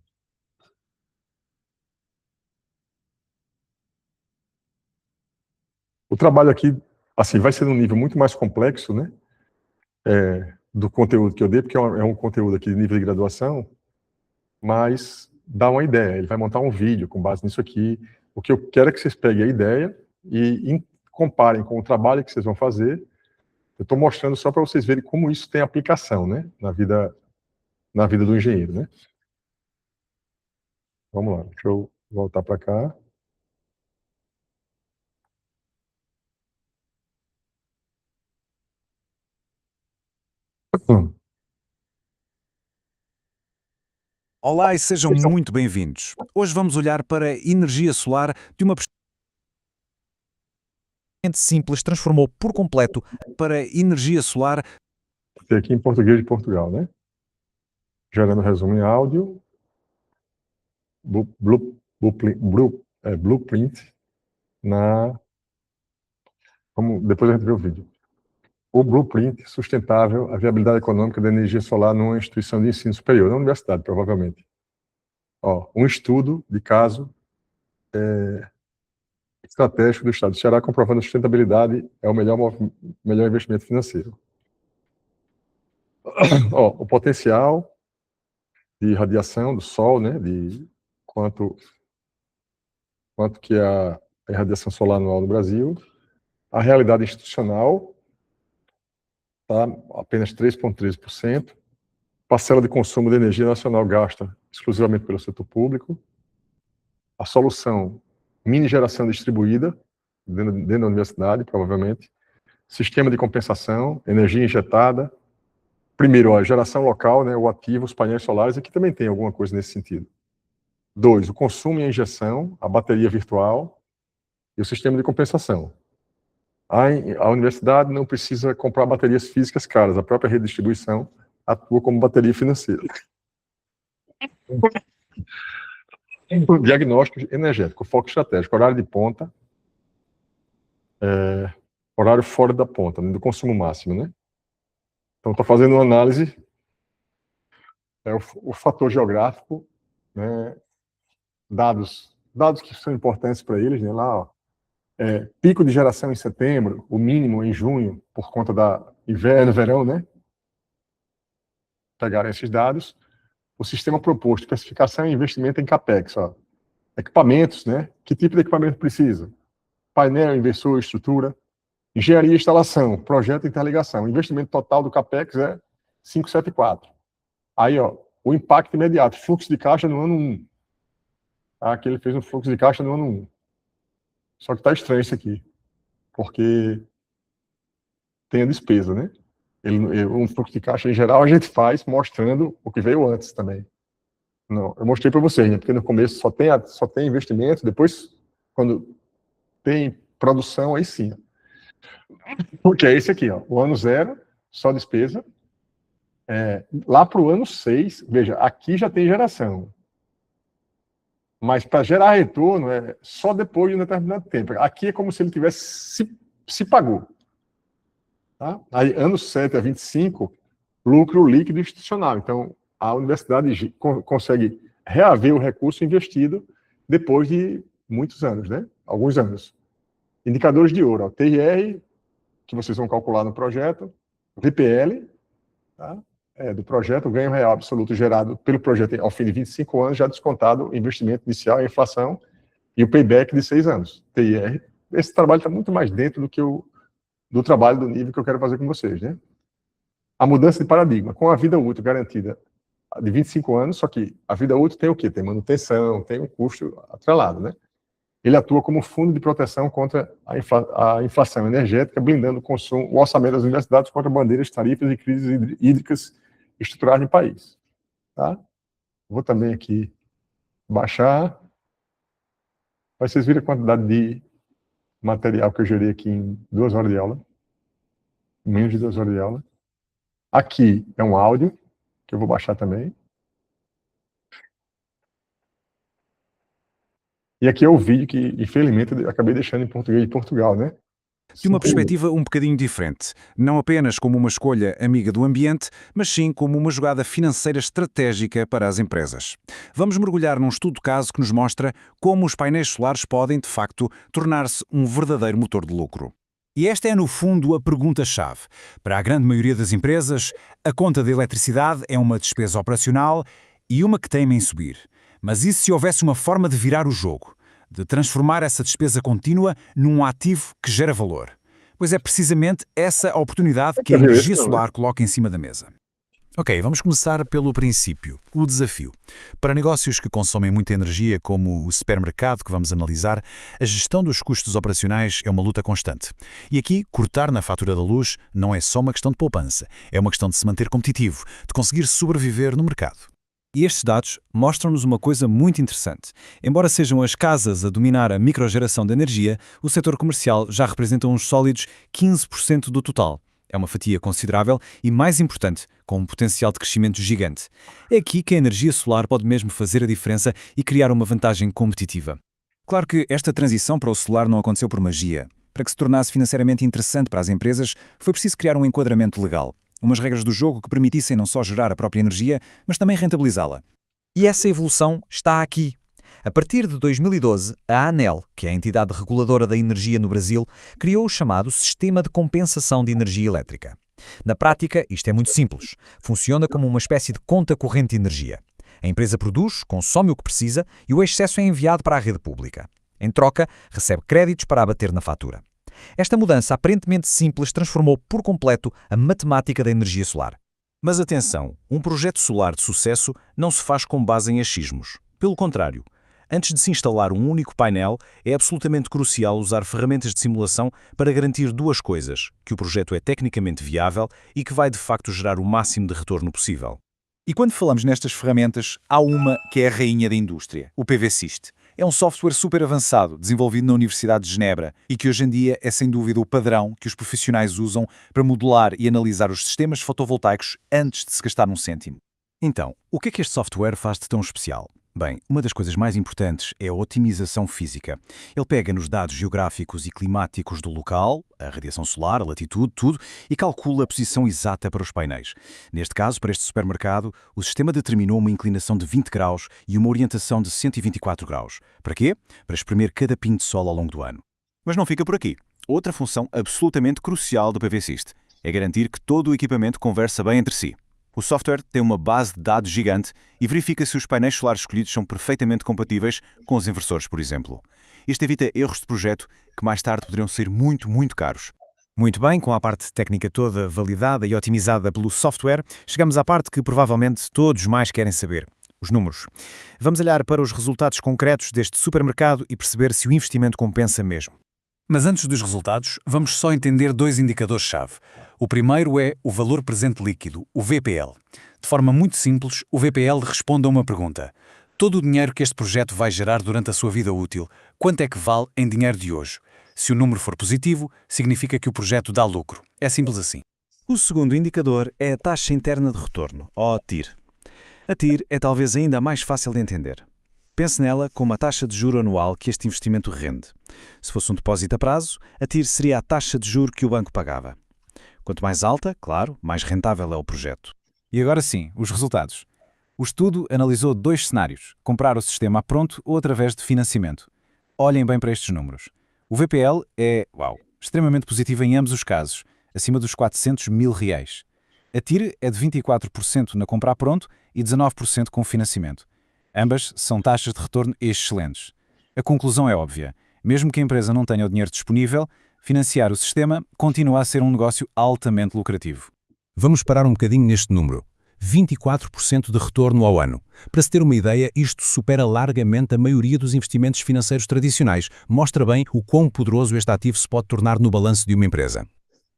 O trabalho aqui, assim, vai ser num nível muito mais complexo, né? Do conteúdo que eu dei, porque é um conteúdo aqui de nível de graduação, mas dá uma ideia. Ele vai montar um vídeo com base nisso aqui. O que eu quero é que vocês peguem a ideia e comparem com o trabalho que vocês vão fazer. Eu estou mostrando só para vocês verem como isso tem aplicação, né? Na vida do engenheiro, né? Vamos lá, deixa eu voltar para cá. Olá e sejam muito bem-vindos. Hoje vamos olhar para a energia solar de uma perspectiva simples, transformou por completo para energia solar. Tem aqui em português de Portugal, né? Gerando resumo em áudio. Blueprint depois a gente vê o vídeo. O blueprint sustentável, a viabilidade econômica da energia solar numa instituição de ensino superior, na universidade, provavelmente. Ó, um estudo de caso estratégico do Estado do Ceará comprovando a sustentabilidade é o melhor investimento financeiro. Ó, o potencial de radiação do Sol, né, de quanto quanto que é a irradiação solar anual no Brasil. A realidade institucional está apenas 3,13%. Parcela de consumo de energia nacional gasta exclusivamente pelo setor público. A solução, mini geração distribuída, dentro da universidade, provavelmente. Sistema de compensação, energia injetada. Primeiro, a geração local, né, o ativo, os painéis solares, aqui também tem alguma coisa nesse sentido. 2, o consumo e a injeção, a bateria virtual e o sistema de compensação. A universidade não precisa comprar baterias físicas caras, a própria rede de distribuição atua como bateria financeira. O diagnóstico energético, foco estratégico, horário de ponta, horário fora da ponta, né, do consumo máximo, né? Então, está fazendo uma análise, o fator geográfico, né, dados que são importantes para eles, né, lá, ó, pico de geração em setembro, o mínimo em junho, por conta da inverno, verão, né? Pegaram esses dados. O sistema proposto, especificação e investimento em CAPEX, ó. Equipamentos, né? Que tipo de equipamento precisa? Painel, inversor, estrutura. Engenharia e instalação, projeto e interligação. O investimento total do CAPEX é 574. Aí, ó, o impacto imediato, fluxo de caixa no ano 1. Aqui ele fez um fluxo de caixa no ano 1. Só que está estranho isso aqui, porque tem a despesa, né? Um fluxo de caixa, em geral, a gente faz mostrando o que veio antes também. Não, eu mostrei para vocês, né? Porque no começo só tem investimento, depois, quando tem produção, aí sim. Porque é esse aqui, ó, o ano 0, só despesa. Lá para o ano 6, veja, aqui já tem geração. Mas para gerar retorno é só depois de um determinado tempo. Aqui é como se ele tivesse se pagou. Tá? Aí, anos 7 a 25, lucro líquido institucional. Então, a universidade consegue reaver o recurso investido depois de muitos anos, né? Alguns anos. Indicadores de ouro, ó, TIR, que vocês vão calcular no projeto, VPL, tá? Do projeto, o ganho real absoluto gerado pelo projeto ao fim de 25 anos, já descontado o investimento inicial, a inflação, e o payback de 6 anos. TIR. Esse trabalho está muito mais dentro do trabalho, do nível que eu quero fazer com vocês, né? A mudança de paradigma, com a vida útil garantida de 25 anos, só que a vida útil tem o quê? Tem manutenção, tem um custo atrelado, né? Ele atua como fundo de proteção contra a inflação energética, blindando o consumo, o orçamento das universidades contra bandeiras, tarifas e crises hídricas estruturais no país. Tá? Vou também aqui baixar. Mas vocês viram a quantidade de material que eu gerei aqui em 2 horas de aula. Menos de 2 horas de aula. Aqui é um áudio, que eu vou baixar também. E aqui é o vídeo que, infelizmente, eu acabei deixando em português de Portugal, né? De uma perspectiva um bocadinho diferente, não apenas como uma escolha amiga do ambiente, mas sim como uma jogada financeira estratégica para as empresas. Vamos mergulhar num estudo de caso que nos mostra como os painéis solares podem, de facto, tornar-se um verdadeiro motor de lucro. E esta é, no fundo, a pergunta-chave. Para a grande maioria das empresas, a conta de eletricidade é uma despesa operacional e uma que teima em subir. Mas e se houvesse uma forma de virar o jogo? De transformar essa despesa contínua num ativo que gera valor? Pois é precisamente essa a oportunidade que a energia solar coloca em cima da mesa. Ok, vamos começar pelo princípio, o desafio. Para negócios que consomem muita energia, como o supermercado que vamos analisar, a gestão dos custos operacionais é uma luta constante. E aqui, cortar na fatura da luz não é só uma questão de poupança, é uma questão de se manter competitivo, de conseguir sobreviver no mercado. E estes dados mostram-nos uma coisa muito interessante. Embora sejam as casas a dominar a microgeração de energia, o setor comercial já representa uns sólidos 15% do total. É uma fatia considerável e, mais importante, com um potencial de crescimento gigante. É aqui que a energia solar pode mesmo fazer a diferença e criar uma vantagem competitiva. Claro que esta transição para o solar não aconteceu por magia. Para que se tornasse financeiramente interessante para as empresas, foi preciso criar um enquadramento legal. Umas regras do jogo que permitissem não só gerar a própria energia, mas também rentabilizá-la. E essa evolução está aqui. A partir de 2012, a ANEEL, que é a entidade reguladora da energia no Brasil, criou o chamado Sistema de Compensação de Energia Elétrica. Na prática, isto é muito simples. Funciona como uma espécie de conta corrente de energia. A empresa produz, consome o que precisa e o excesso é enviado para a rede pública. Em troca, recebe créditos para abater na fatura. Esta mudança aparentemente simples transformou por completo a matemática da energia solar. Mas atenção, um projeto solar de sucesso não se faz com base em achismos. Pelo contrário, antes de se instalar um único painel, é absolutamente crucial usar ferramentas de simulação para garantir duas coisas: que o projeto é tecnicamente viável e que vai de facto gerar o máximo de retorno possível. E quando falamos nestas ferramentas, há uma que é a rainha da indústria, o PVSys. É um software super avançado, desenvolvido na Universidade de Genebra e que hoje em dia é sem dúvida o padrão que os profissionais usam para modelar e analisar os sistemas fotovoltaicos antes de se gastar um cêntimo. Então, o que é que este software faz de tão especial? Bem, uma das coisas mais importantes é a otimização física. Ele pega nos dados geográficos e climáticos do local, a radiação solar, a latitude, tudo, e calcula a posição exata para os painéis. Neste caso, para este supermercado, o sistema determinou uma inclinação de 20 graus e uma orientação de 124 graus. Para quê? Para espremer cada pingo de sol ao longo do ano. Mas não fica por aqui. Outra função absolutamente crucial do PVSys é garantir que todo o equipamento conversa bem entre si. O software tem uma base de dados gigante e verifica se os painéis solares escolhidos são perfeitamente compatíveis com os inversores, por exemplo. Isto evita erros de projeto que mais tarde poderiam ser muito, muito caros. Muito bem, com a parte técnica toda validada e otimizada pelo software, chegamos à parte que provavelmente todos mais querem saber: os números. Vamos olhar para os resultados concretos deste supermercado e perceber se o investimento compensa mesmo. Mas antes dos resultados, vamos só entender dois indicadores-chave. O primeiro é o valor presente líquido, o VPL. De forma muito simples, o VPL responde a uma pergunta: todo o dinheiro que este projeto vai gerar durante a sua vida útil, quanto é que vale em dinheiro de hoje? Se o número for positivo, significa que o projeto dá lucro. É simples assim. O segundo indicador é a taxa interna de retorno, ou TIR. A TIR é talvez ainda mais fácil de entender. Pense nela como a taxa de juro anual que este investimento rende. Se fosse um depósito a prazo, a TIR seria a taxa de juro que o banco pagava. Quanto mais alta, claro, mais rentável é o projeto. E agora sim, os resultados. O estudo analisou dois cenários: comprar o sistema a pronto ou através de financiamento. Olhem bem para estes números. O VPL é, extremamente positivo em ambos os casos, acima dos 400 mil reais. A TIR é de 24% na compra a pronto e 19% com financiamento. Ambas são taxas de retorno excelentes. A conclusão é óbvia. Mesmo que a empresa não tenha o dinheiro disponível, financiar o sistema continua a ser um negócio altamente lucrativo. Vamos parar um bocadinho neste número. 24% de retorno ao ano. Para se ter uma ideia, isto supera largamente a maioria dos investimentos financeiros tradicionais. Mostra bem o quão poderoso este ativo se pode tornar no balanço de uma empresa.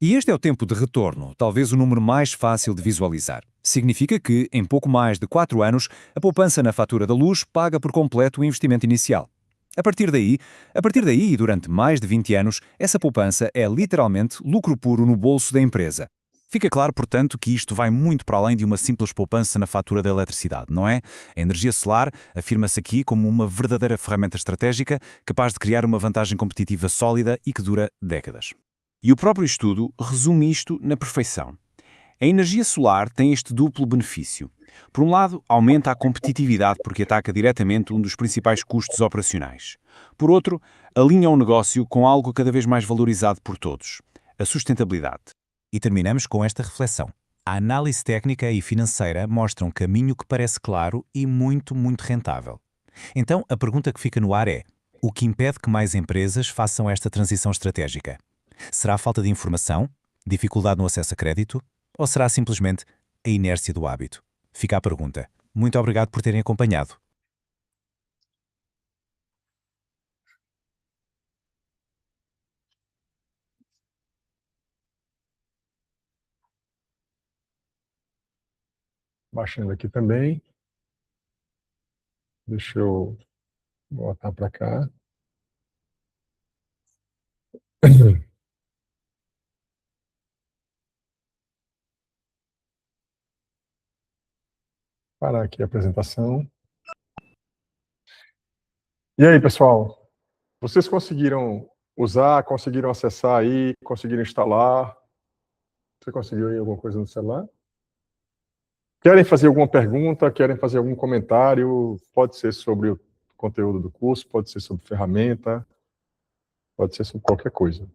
E este é o tempo de retorno, talvez o número mais fácil de visualizar. Significa que, em pouco mais de 4 anos, a poupança na fatura da luz paga por completo o investimento inicial. A partir daí e durante mais de 20 anos, essa poupança é literalmente lucro puro no bolso da empresa. Fica claro, portanto, que isto vai muito para além de uma simples poupança na fatura da eletricidade, não é? A energia solar afirma-se aqui como uma verdadeira ferramenta estratégica capaz de criar uma vantagem competitiva sólida e que dura décadas. E o próprio estudo resume isto na perfeição. A energia solar tem este duplo benefício. Por um lado, aumenta a competitividade porque ataca diretamente um dos principais custos operacionais. Por outro, alinha o negócio com algo cada vez mais valorizado por todos: a sustentabilidade. E terminamos com esta reflexão. A análise técnica e financeira mostra um caminho que parece claro e muito, muito rentável. Então, a pergunta que fica no ar é: o que impede que mais empresas façam esta transição estratégica? Será a falta de informação? Dificuldade no acesso a crédito? Ou será simplesmente a inércia do hábito? Fica a pergunta. Muito obrigado por terem acompanhado. Baixando aqui também. Deixa eu botar para cá. Parar aqui a apresentação. E aí, pessoal? Vocês conseguiram usar, conseguiram acessar aí, conseguiram instalar? Você conseguiu aí alguma coisa no celular? Querem fazer alguma pergunta? Querem fazer algum comentário? Pode ser sobre o conteúdo do curso, pode ser sobre ferramenta, pode ser sobre qualquer coisa.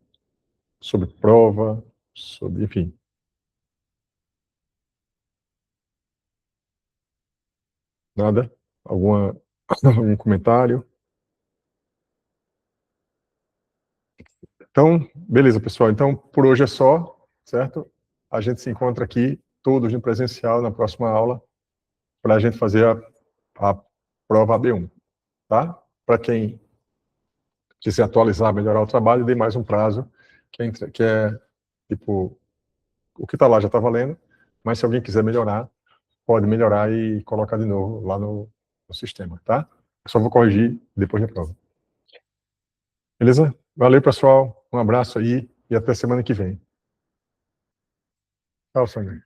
Sobre prova, sobre, enfim. Nada? Algum comentário? Então, beleza, pessoal. Então, por hoje é só, certo? A gente se encontra aqui, todos no presencial, na próxima aula, para a gente fazer a prova AB1, tá? Para quem quiser atualizar, melhorar o trabalho, dei mais um prazo, que é tipo, o que está lá já está valendo, mas se alguém quiser melhorar, pode melhorar e colocar de novo lá no sistema, tá? Eu só vou corrigir depois da prova. Beleza? Valeu, pessoal. Um abraço aí e até semana que vem. Tchau, Sandra.